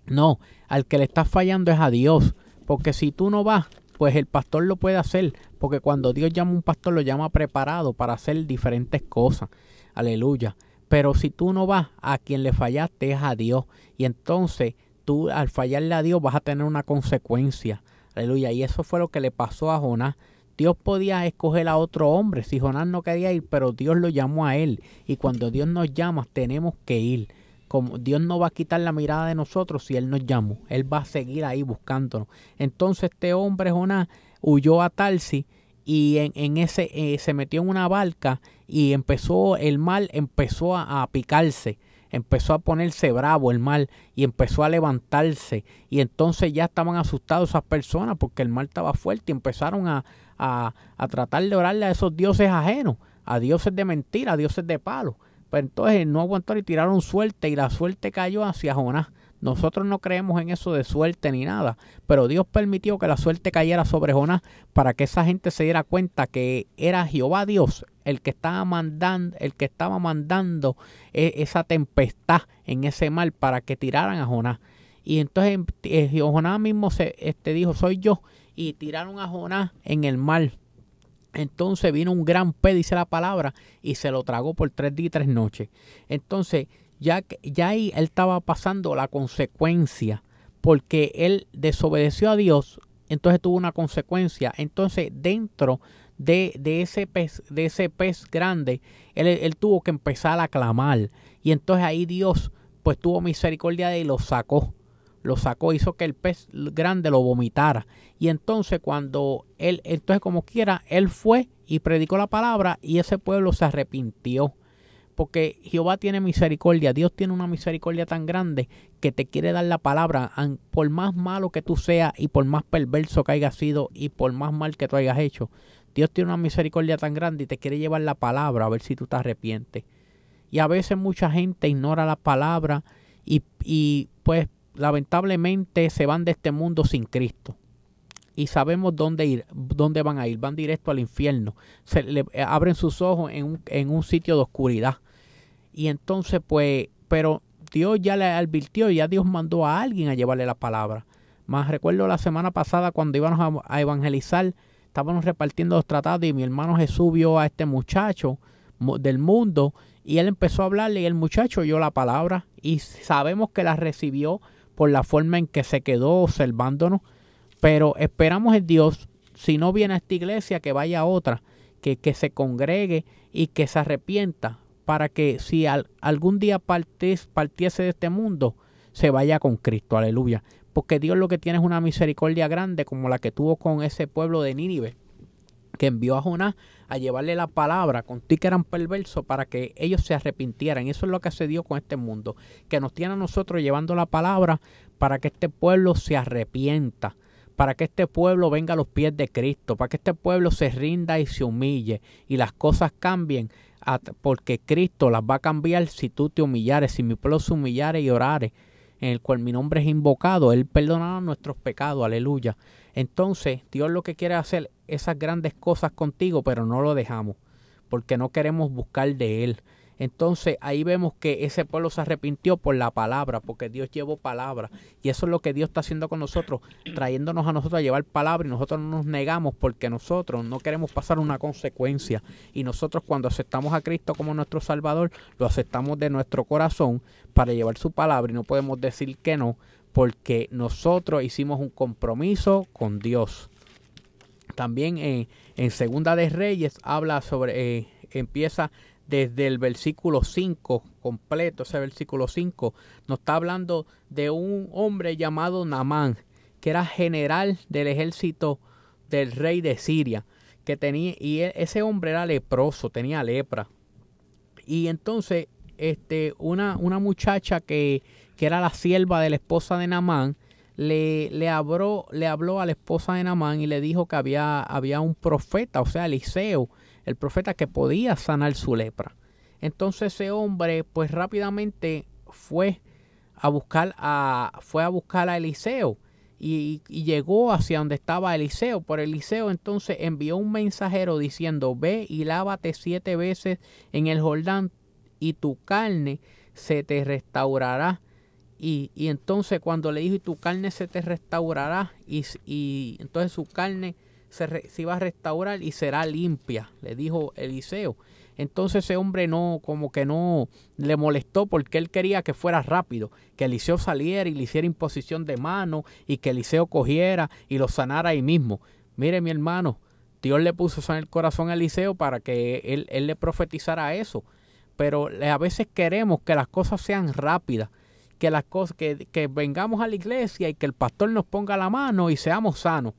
No, al que le estás fallando es a Dios. Porque si tú no vas, pues el pastor lo puede hacer, porque cuando Dios llama a un pastor lo llama preparado para hacer diferentes cosas, aleluya. Pero si tú no vas, a quien le fallaste es a Dios, y entonces tú al fallarle a Dios vas a tener una consecuencia, aleluya. Y eso fue lo que le pasó a Jonás. Dios podía escoger a otro hombre si Jonás no quería ir, pero Dios lo llamó a él, y cuando Dios nos llama tenemos que ir. Como Dios no va a quitar la mirada de nosotros si Él nos llamó, Él va a seguir ahí buscándonos. Entonces este hombre Jonás huyó a Tarsis y se metió en una barca y el mar empezó a picarse, empezó a ponerse bravo el mar y empezó a levantarse, y entonces ya estaban asustados esas personas porque el mar estaba fuerte y empezaron a tratar de orarle a esos dioses ajenos, a dioses de mentira, a dioses de palo. Pero entonces no aguantaron y tiraron suerte, y la suerte cayó hacia Jonás. Nosotros no creemos en eso de suerte ni nada, pero Dios permitió que la suerte cayera sobre Jonás para que esa gente se diera cuenta que era Jehová Dios el que estaba mandando esa tempestad en ese mar para que tiraran a Jonás. Y entonces Jonás mismo dijo, soy yo, y tiraron a Jonás en el mar. Entonces vino un gran pez, dice la palabra, y se lo tragó por 3 días y 3 noches. Entonces ya ahí él estaba pasando la consecuencia, porque él desobedeció a Dios, entonces tuvo una consecuencia. Entonces dentro de ese pez grande, él tuvo que empezar a clamar, y entonces ahí Dios pues tuvo misericordia de él y lo sacó, hizo que el pez grande lo vomitara. Y entonces como quiera, él fue y predicó la palabra, y ese pueblo se arrepintió. Porque Jehová tiene misericordia, Dios tiene una misericordia tan grande que te quiere dar la palabra, por más malo que tú seas y por más perverso que hayas sido y por más mal que tú hayas hecho. Dios tiene una misericordia tan grande y te quiere llevar la palabra a ver si tú te arrepientes. Y a veces mucha gente ignora la palabra y pues lamentablemente se van de este mundo sin Cristo. Y sabemos dónde van a ir, van directo al infierno. Abren sus ojos en un sitio de oscuridad. Y entonces pues, pero Dios ya le advirtió, ya Dios mandó a alguien a llevarle la palabra. Más recuerdo la semana pasada cuando íbamos a evangelizar, estábamos repartiendo los tratados y mi hermano Jesús vio a este muchacho del mundo y él empezó a hablarle y el muchacho oyó la palabra y sabemos que la recibió por la forma en que se quedó observándonos. Pero esperamos en Dios, si no viene a esta iglesia, que vaya a otra, que se congregue y que se arrepienta, para que si algún día partiese de este mundo, se vaya con Cristo, aleluya. Porque Dios lo que tiene es una misericordia grande, como la que tuvo con ese pueblo de Nínive, que envió a Jonás a llevarle la palabra con ti que eran perversos para que ellos se arrepintieran. Eso es lo que se dio con este mundo, que nos tiene a nosotros llevando la palabra para que este pueblo se arrepienta, para que este pueblo venga a los pies de Cristo, para que este pueblo se rinda y se humille y las cosas cambien, porque Cristo las va a cambiar si tú te humillares, si mi pueblo se humillare y orare, en el cual mi nombre es invocado, Él perdonará nuestros pecados, aleluya. Entonces Dios lo que quiere hacer esas grandes cosas contigo, pero no lo dejamos, porque no queremos buscar de Él. Entonces ahí vemos que ese pueblo se arrepintió por la palabra, porque Dios llevó palabra. Y eso es lo que Dios está haciendo con nosotros, trayéndonos a nosotros a llevar palabra, y nosotros no nos negamos porque nosotros no queremos pasar una consecuencia. Y nosotros, cuando aceptamos a Cristo como nuestro Salvador, lo aceptamos de nuestro corazón para llevar su palabra, y no podemos decir que no, porque nosotros hicimos un compromiso con Dios. También en Segunda de Reyes habla sobre, empieza desde el versículo 5 completo. Ese versículo 5 nos está hablando de un hombre llamado Naamán, que era general del ejército del rey de Siria, que tenía, y ese hombre era leproso, tenía lepra. Y entonces una muchacha que era la sierva de la esposa de Naamán, le habló a la esposa de Naamán y le dijo que había un profeta, o sea, Eliseo, el profeta, que podía sanar su lepra. Entonces ese hombre pues rápidamente fue a buscar a Eliseo y llegó hacia donde estaba Eliseo. Por Eliseo entonces envió un mensajero diciendo: ve y lávate 7 veces en el Jordán y tu carne se te restaurará. Y entonces cuando le dijo: y tu carne se te restaurará, y entonces su carne se iba a restaurar y será limpia, le dijo Eliseo. Entonces ese hombre como que no le molestó, porque él quería que fuera rápido, que Eliseo saliera y le hiciera imposición de mano, y que Eliseo cogiera y lo sanara ahí mismo. Mire, mi hermano, Dios le puso eso en el corazón a Eliseo para que él le profetizara eso. Pero a veces queremos que las cosas sean rápidas, que las cosas, que vengamos a la iglesia y que el pastor nos ponga la mano y seamos sanos.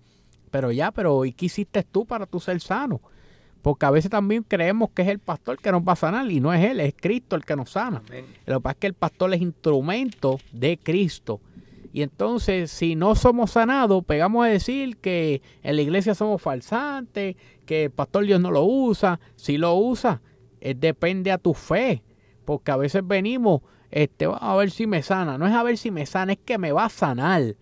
Pero ¿y qué hiciste tú para tú ser sano? Porque a veces también creemos que es el pastor que nos va a sanar, y no es él, es Cristo el que nos sana. Amén. Lo que pasa es que el pastor es instrumento de Cristo. Y entonces, si no somos sanados, pegamos a decir que en la iglesia somos falsantes, que el pastor Dios no lo usa. Si lo usa, depende a tu fe. Porque a veces venimos, a ver si me sana. No es a ver si me sana, es que me va a sanar.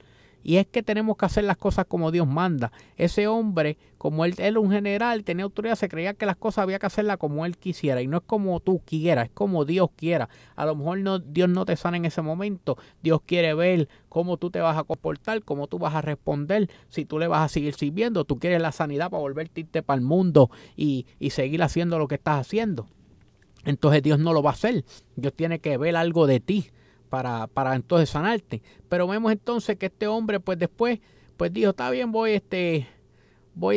Y es que tenemos que hacer las cosas como Dios manda. Ese hombre, como él era un general, tenía autoridad, se creía que las cosas había que hacerlas como él quisiera. Y no es como tú quieras, es como Dios quiera. A lo mejor Dios no te sana en ese momento. Dios quiere ver cómo tú te vas a comportar, cómo tú vas a responder, si tú le vas a seguir sirviendo. Tú quieres la sanidad para volverte a irte para el mundo y seguir haciendo lo que estás haciendo. Entonces Dios no lo va a hacer. Dios tiene que ver algo de ti para entonces sanarte. Pero vemos entonces que este hombre pues después pues dijo: está bien, voy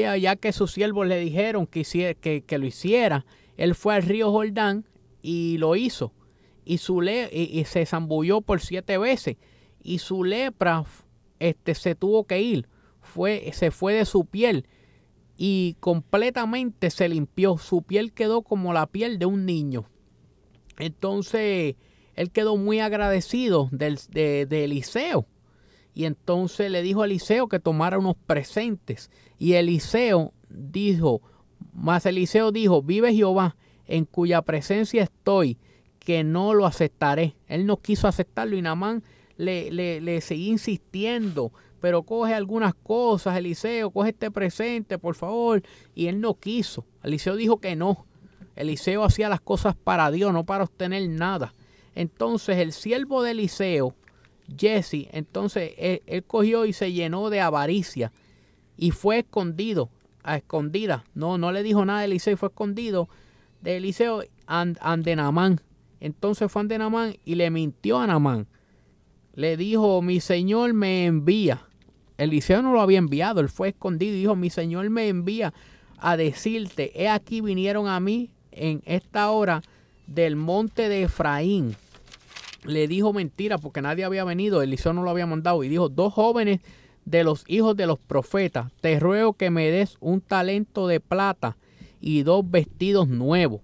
a, ya que sus siervos le dijeron que lo hiciera. Él fue al río Jordán y lo hizo, y se zambulló por 7 veces, y su lepra se tuvo que ir, se fue de su piel y completamente se limpió. Su piel quedó como la piel de un niño. Entonces él quedó muy agradecido de Eliseo. Y entonces le dijo a Eliseo que tomara unos presentes. Y Eliseo dijo: vive Jehová, en cuya presencia estoy, que no lo aceptaré. Él no quiso aceptarlo, y Naamán le seguía insistiendo: pero coge algunas cosas, Eliseo, coge este presente, por favor. Y él no quiso. Eliseo dijo que no. Eliseo hacía las cosas para Dios, no para obtener nada. Entonces el siervo de Eliseo, Jesse, entonces él cogió y se llenó de avaricia y fue escondido, a escondida. No le dijo nada a Eliseo, y fue escondido de Eliseo ante Naamán. Entonces fue ante Naamán y le mintió a Naamán. Le dijo: mi señor me envía. Eliseo no lo había enviado, él fue escondido y dijo: mi señor me envía a decirte: he aquí vinieron a mí en esta hora del monte de Efraín. Le dijo mentira, porque nadie había venido, Eliseo no lo había mandado, y dijo: 2 jóvenes de los hijos de los profetas, te ruego que me des un talento de plata y 2 vestidos nuevos.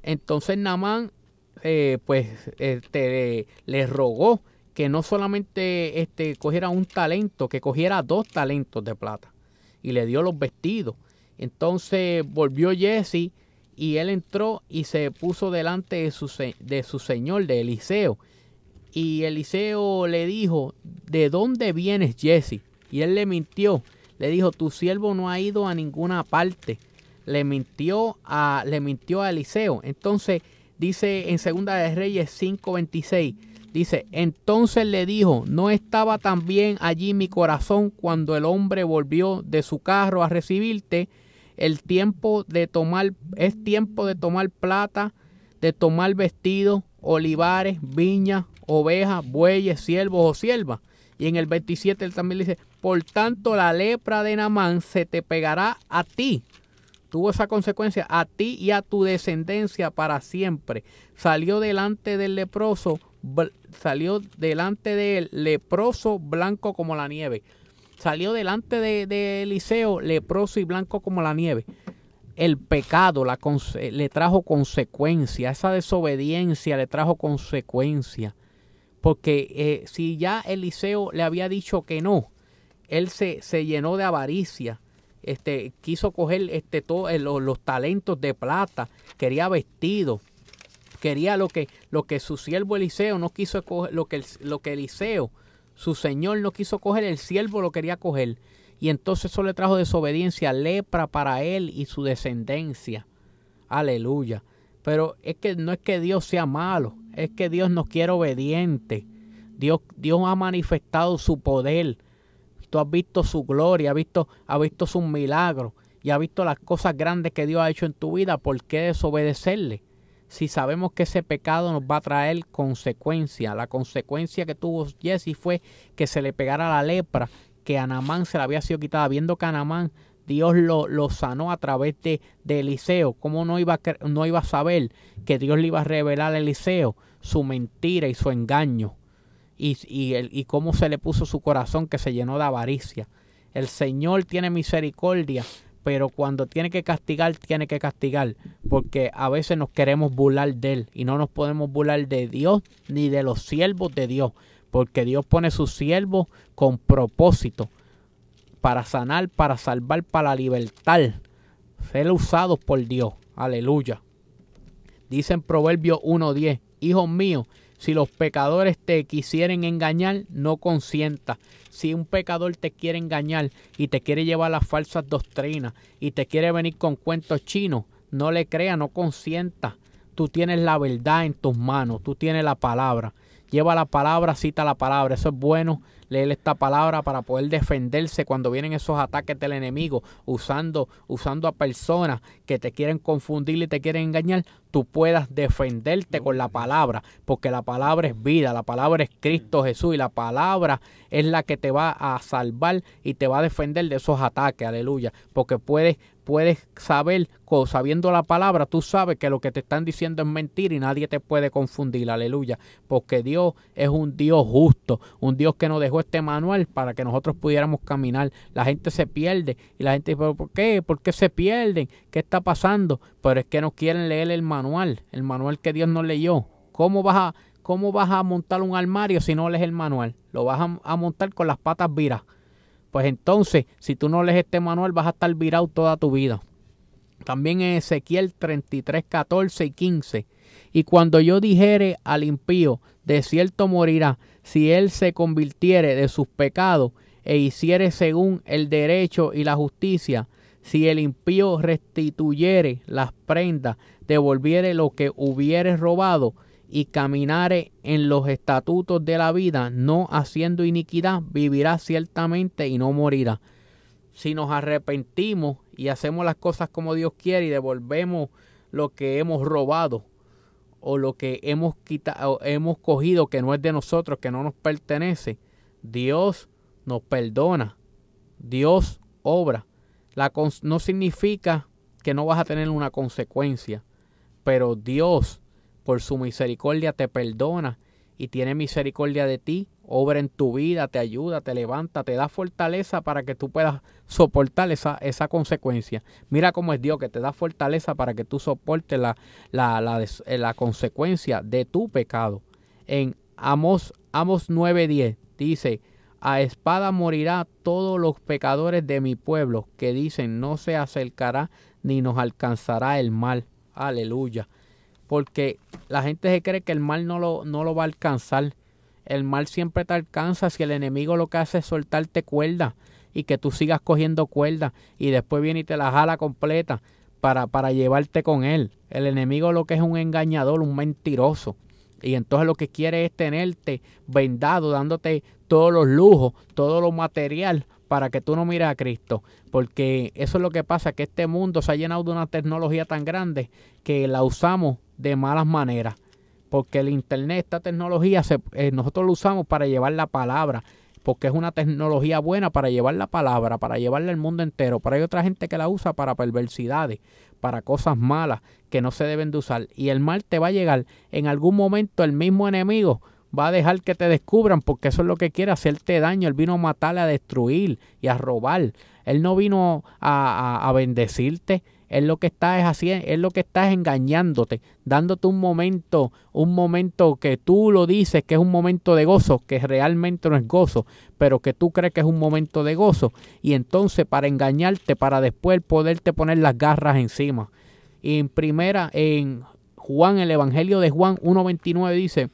Entonces Naamán le rogó que no solamente cogiera un talento, que cogiera 2 talentos de plata, y le dio los vestidos. Entonces volvió Jesse, y él entró y se puso delante de su señor, de Eliseo. Y Eliseo le dijo: ¿de dónde vienes, Jesse? Y él le mintió. Le dijo: tu siervo no ha ido a ninguna parte. Le mintió a Eliseo. Entonces Dice en Segunda de Reyes 5:26, dice, entonces le dijo, ¿no estaba también allí mi corazón cuando el hombre volvió de su carro a recibirte? Es tiempo de tomar plata, de tomar vestidos, olivares, viñas, ovejas, bueyes, siervos o siervas. Y en el 27 él también dice, por tanto la lepra de Naamán se te pegará a ti. Tuvo esa consecuencia, a ti y a tu descendencia para siempre. Salió delante de él leproso, blanco como la nieve. Salió delante de Eliseo, leproso y blanco como la nieve. El pecado le trajo consecuencia, esa desobediencia le trajo consecuencia. Porque si ya Eliseo le había dicho que no, él se llenó de avaricia. Quiso coger todos los talentos de plata, quería vestido, quería lo que su siervo Eliseo no quiso coger, lo que Eliseo, su señor, no quiso coger, el siervo lo quería coger. Y entonces eso le trajo desobediencia, lepra para él y su descendencia. Aleluya. Pero es que no es que Dios sea malo, es que Dios nos quiere obedientes. Dios ha manifestado su poder. Tú has visto su gloria, has visto sus milagros y has visto las cosas grandes que Dios ha hecho en tu vida. ¿Por qué desobedecerle? Si sabemos que ese pecado nos va a traer consecuencia. La consecuencia que tuvo Jesse fue que se le pegara la lepra, que a Naamán se le había sido quitada. Viendo que a Naamán Dios lo sanó a través de Eliseo. ¿Cómo no iba a saber que Dios le iba a revelar a Eliseo su mentira y su engaño? Y cómo se le puso su corazón, que se llenó de avaricia. El Señor tiene misericordia, pero cuando tiene que castigar, porque a veces nos queremos burlar de Él, y no nos podemos burlar de Dios ni de los siervos de Dios, porque Dios pone sus siervos con propósito, para sanar, para salvar, para libertar, ser usados por Dios. Aleluya. Dice en Proverbios 1:10, hijos míos, si los pecadores te quisieren engañar, no consientas. Si un pecador te quiere engañar y te quiere llevar a las falsas doctrinas y te quiere venir con cuentos chinos, no le creas, no consientas. Tú tienes la verdad en tus manos, tú tienes la palabra. Lleva la palabra, cita la palabra. Eso es bueno, leer esta palabra para poder defenderse cuando vienen esos ataques del enemigo, usando a personas que te quieren confundir y te quieren engañar. Tú puedas defenderte con la palabra, porque la palabra es vida, la palabra es Cristo Jesús, y la palabra es la que te va a salvar y te va a defender de esos ataques. Aleluya. Porque puedes saber, sabiendo la palabra, tú sabes que lo que te están diciendo es mentira y nadie te puede confundir. Aleluya. Porque Dios es un Dios justo, un Dios que nos dejó este manual para que nosotros pudiéramos caminar. La gente se pierde y la gente dice, ¿por qué? ¿Por qué se pierden? ¿Qué está pasando? Pero es que no quieren leer el manual que Dios nos leyó. ¿Cómo vas a montar un armario si no lees el manual? Lo vas a montar con las patas viradas. Pues entonces, si tú no lees este manual, vas a estar virado toda tu vida. También en Ezequiel 33, 14 y 15. Y cuando yo dijere al impío, de cierto morirá, si él se convirtiere de sus pecados e hiciere según el derecho y la justicia, si el impío restituyere las prendas, devolviere lo que hubiere robado y caminare en los estatutos de la vida, no haciendo iniquidad, vivirá ciertamente y no morirá. Si nos arrepentimos y hacemos las cosas como Dios quiere y devolvemos lo que hemos robado o lo que hemos quitado, hemos cogido que no es de nosotros, que no nos pertenece, Dios nos perdona, Dios obra. No significa que no vas a tener una consecuencia, pero Dios, por su misericordia, te perdona y tiene misericordia de ti, obra en tu vida, te ayuda, te levanta, te da fortaleza para que tú puedas soportar esa consecuencia. Mira cómo es Dios, que te da fortaleza para que tú soportes la consecuencia de tu pecado. En Amos 9:10 dice, a espada morirá todos los pecadores de mi pueblo, que dicen, no se acercará ni nos alcanzará el mal. Aleluya. Porque la gente se cree que el mal no lo va a alcanzar. El mal siempre te alcanza si el enemigo lo que hace es soltarte cuerda y que tú sigas cogiendo cuerda y después viene y te la jala completa para llevarte con él. El enemigo lo que es un engañador, un mentiroso. Y entonces lo que quiere es tenerte vendado, dándote todos los lujos, todo lo material, para que tú no mires a Cristo. Porque eso es lo que pasa, que este mundo se ha llenado de una tecnología tan grande que la usamos de malas maneras. Porque el internet, esta tecnología, nosotros lo usamos para llevar la palabra. Porque es una tecnología buena para llevar la palabra, para llevarla al mundo entero. Pero hay otra gente que la usa para perversidades, para cosas malas que no se deben de usar. Y el mal te va a llegar. En algún momento el mismo enemigo va a dejar que te descubran, porque eso es lo que quiere, hacerte daño. Él vino a matar, a destruir y a robar. Él no vino a bendecirte. Él lo que está es haciendo, él lo que está es engañándote, dándote un momento que tú lo dices que es un momento de gozo, que realmente no es gozo, pero que tú crees que es un momento de gozo. Y entonces para engañarte, para después poderte poner las garras encima. Y en Juan, el Evangelio de Juan 1:29 dice: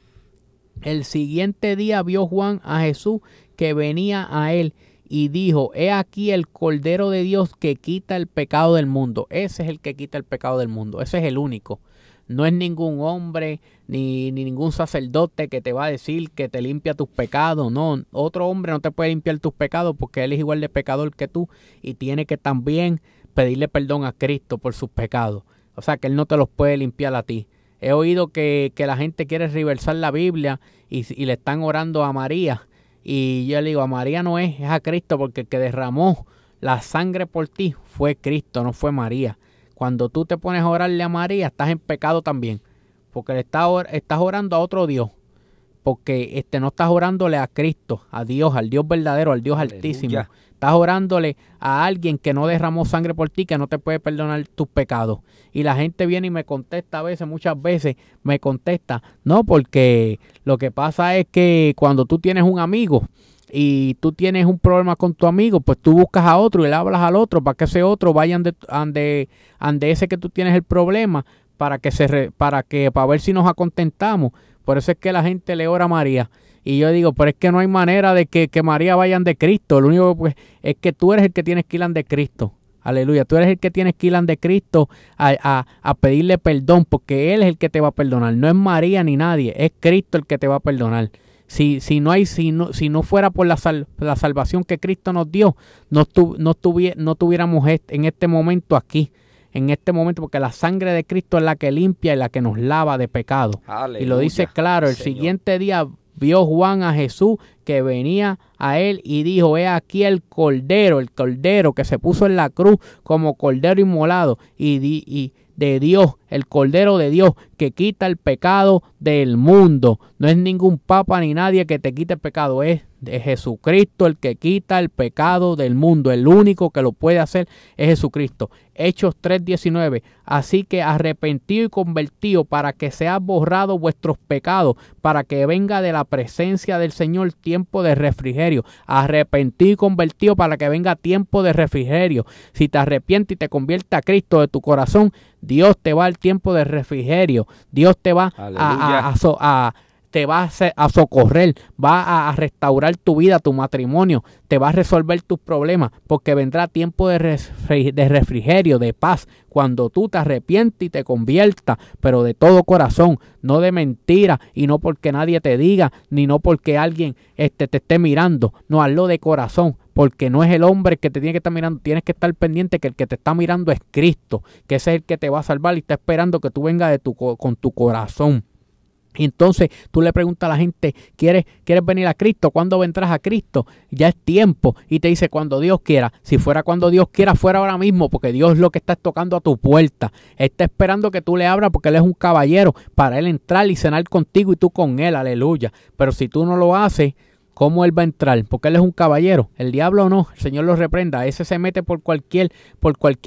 el siguiente día vio Juan a Jesús que venía a él y dijo: he aquí el Cordero de Dios que quita el pecado del mundo. Ese es el que quita el pecado del mundo. Ese es el único. No es ningún hombre ni ningún sacerdote que te va a decir que te limpia tus pecados. No, otro hombre no te puede limpiar tus pecados porque él es igual de pecador que tú y tiene que también pedirle perdón a Cristo por sus pecados. O sea que él no te los puede limpiar a ti. He oído que la gente quiere reversar la Biblia y le están orando a María. Y yo le digo, a María no es a Cristo, porque el que derramó la sangre por ti fue Cristo, no fue María. Cuando tú te pones a orarle a María, estás en pecado también, porque le estás orando a otro Dios, porque no estás orándole a Cristo, a Dios, al Dios verdadero, al Dios altísimo. Estás orándole a alguien que no derramó sangre por ti, que no te puede perdonar tus pecados. Y la gente viene y me contesta a veces, muchas veces me contesta, no, porque lo que pasa es que cuando tú tienes un amigo y tú tienes un problema con tu amigo, pues tú buscas a otro y le hablas al otro para que ese otro vaya ande ese que tú tienes el problema, para ver si nos acontentamos. Por eso es que la gente le ora a María. Y yo digo, pero es que no hay manera de que María vaya ante Cristo. Lo único pues, es que tú eres el que tienes que ir ante Cristo. Aleluya. Tú eres el que tienes que ir ante Cristo a pedirle perdón, porque Él es el que te va a perdonar. No es María ni nadie, es Cristo el que te va a perdonar. Si no fuera por la salvación que Cristo nos dio, no tuviéramos en este momento aquí. En este momento, porque la sangre de Cristo es la que limpia y la que nos lava de pecado. Aleluya. Y lo dice claro, el Señor. Siguiente día vio Juan a Jesús que venía a él y dijo: he aquí el cordero que se puso en la cruz como cordero inmolado y de Dios, el Cordero de Dios que quita el pecado del mundo. No es ningún papa ni nadie que te quite el pecado, es de Jesucristo el que quita el pecado del mundo. El único que lo puede hacer es Jesucristo. Hechos 3:19. Así que arrepentido y convertido para que sean borrados vuestros pecados, para que venga de la presencia del Señor tiempo de refrigerio. Arrepentido y convertido para que venga tiempo de refrigerio. Si te arrepientes y te conviertes a Cristo de tu corazón, Dios te va al tiempo de refrigerio. Dios te va te va a socorrer, va a restaurar tu vida, tu matrimonio, te va a resolver tus problemas, porque vendrá tiempo de refrigerio, de paz, cuando tú te arrepientes y te conviertas, pero de todo corazón, no de mentira, y no porque nadie te diga, ni no porque alguien te esté mirando, no, hazlo de corazón, porque no es el hombre que te tiene que estar mirando, tienes que estar pendiente que el que te está mirando es Cristo, que ese es el que te va a salvar y está esperando que tú vengas con tu corazón. Y entonces tú le preguntas a la gente, ¿quieres venir a Cristo? ¿Cuándo vendrás a Cristo? Ya es tiempo. Y te dice, cuando Dios quiera. Si fuera cuando Dios quiera, fuera ahora mismo, porque Dios es lo que está tocando a tu puerta. Está esperando que tú le abras, porque Él es un caballero, para Él entrar y cenar contigo y tú con Él, aleluya. Pero si tú no lo haces, ¿cómo Él va a entrar? Porque Él es un caballero. El diablo no, el Señor lo reprenda. Ese se mete por cualquier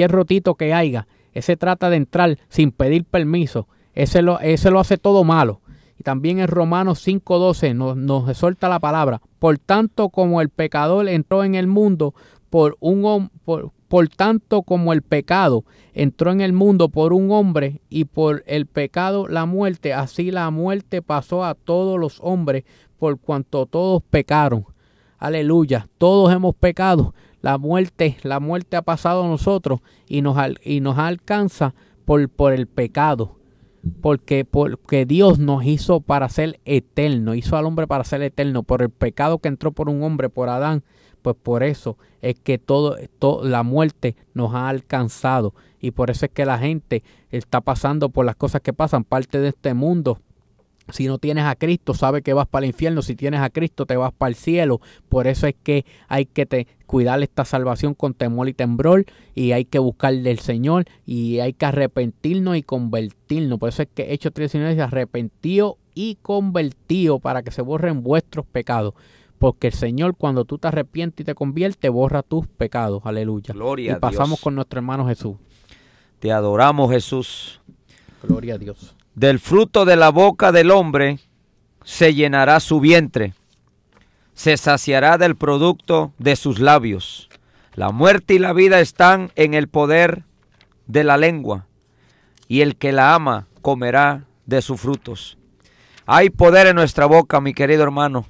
rotito que haya. Ese trata de entrar sin pedir permiso. Ese lo hace todo malo. Y también en Romanos 5:12 nos exhorta la palabra. Por tanto, como el pecador entró en el mundo por tanto como el pecado entró en el mundo por un hombre y por el pecado la muerte, así la muerte pasó a todos los hombres por cuanto todos pecaron. Aleluya, todos hemos pecado. la muerte ha pasado a nosotros y nos alcanza por el pecado. Porque Dios nos hizo para ser eterno, hizo al hombre para ser eterno. Por el pecado que entró por un hombre, por Adán, pues por eso es que la muerte nos ha alcanzado. Y por eso es que la gente está pasando por las cosas que pasan, parte de este mundo. Si no tienes a Cristo, sabes que vas para el infierno. Si tienes a Cristo, te vas para el cielo. Por eso es que hay que cuidar esta salvación con temor y temblor. Y hay que buscar del Señor. Y hay que arrepentirnos y convertirnos. Por eso es que Hechos 3:19 dice: arrepentido y convertido, para que se borren vuestros pecados. Porque el Señor, cuando tú te arrepientes y te conviertes, borra tus pecados. Aleluya. Gloria a y pasamos Dios. con nuestro hermano Jesús. Te adoramos, Jesús. Gloria a Dios. Del fruto de la boca del hombre se llenará su vientre, se saciará del producto de sus labios. La muerte y la vida están en el poder de la lengua, y el que la ama comerá de sus frutos. Hay poder en nuestra boca, mi querido hermano,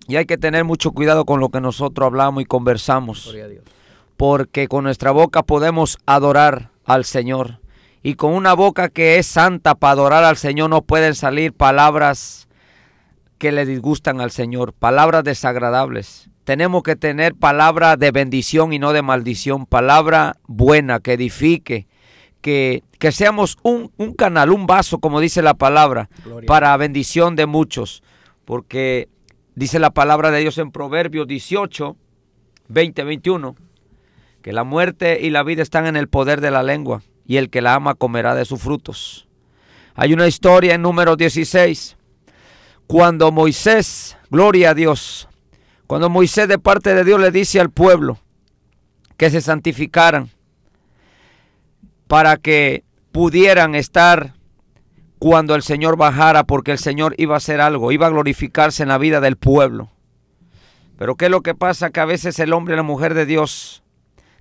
y hay que tener mucho cuidado con lo que nosotros hablamos y conversamos, Gloria a Dios. porque con nuestra boca podemos adorar al Señor. Y con una boca que es santa para adorar al Señor no pueden salir palabras que le disgustan al Señor, palabras desagradables. Tenemos que tener palabra de bendición y no de maldición, palabra buena, que edifique, que seamos un canal, un vaso, como dice la palabra, Gloria. para bendición de muchos. Porque dice la palabra de Dios en Proverbios 18, 20, 21, que la muerte y la vida están en el poder de la lengua, y el que la ama comerá de sus frutos. Hay una historia en Números 16, cuando Moisés, gloria a Dios, cuando Moisés de parte de Dios le dice al pueblo que se santificaran para que pudieran estar cuando el Señor bajara, porque el Señor iba a hacer algo, iba a glorificarse en la vida del pueblo. Pero ¿qué es lo que pasa? Que a veces el hombre y la mujer de Dios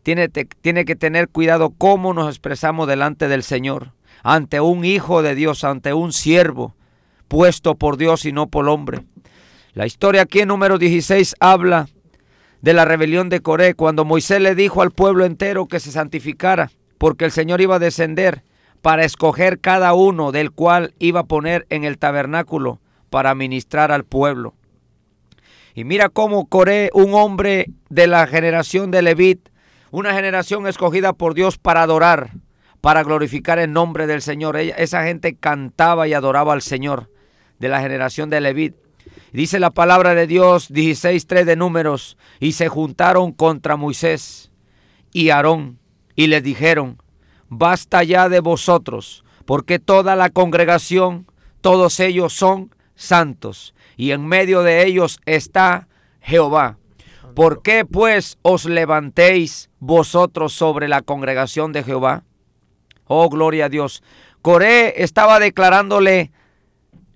tiene que tener cuidado cómo nos expresamos delante del Señor, ante un hijo de Dios, ante un siervo puesto por Dios y no por hombre. La historia aquí en Números 16 habla de la rebelión de Coré, cuando Moisés le dijo al pueblo entero que se santificara, porque el Señor iba a descender para escoger cada uno del cual iba a poner en el tabernáculo para ministrar al pueblo. Y mira cómo Coré, un hombre de la generación de Levit, una generación escogida por Dios para adorar, para glorificar el nombre del Señor. Esa gente cantaba y adoraba al Señor, de la generación de Levit. Dice la palabra de Dios, 16:3 de Números, y se juntaron contra Moisés y Aarón, y les dijeron: basta ya de vosotros, porque toda la congregación, todos ellos son santos, y en medio de ellos está Jehová. ¿Por qué pues os levantéis vosotros sobre la congregación de Jehová? Oh, gloria a Dios. Coré estaba declarándole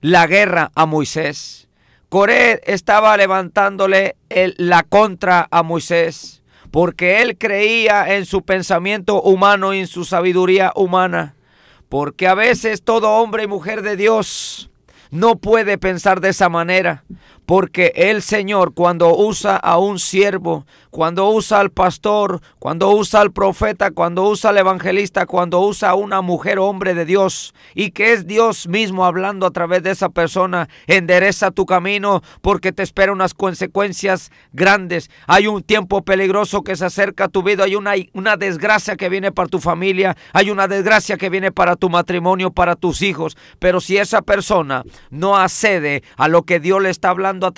la guerra a Moisés. Coré estaba levantándole la contra a Moisés, porque él creía en su pensamiento humano y en su sabiduría humana. Porque a veces todo hombre y mujer de Dios no puede pensar de esa manera, porque el Señor, cuando usa a un siervo, cuando usa al pastor, cuando usa al profeta, cuando usa al evangelista, cuando usa a una mujer o hombre de Dios, y que es Dios mismo hablando a través de esa persona, endereza tu camino, porque te espera unas consecuencias grandes. Hay un tiempo peligroso que se acerca a tu vida, hay una desgracia que viene para tu familia, hay una desgracia que viene para tu matrimonio, para tus hijos, pero si esa persona no accede a lo que Dios le está hablando a través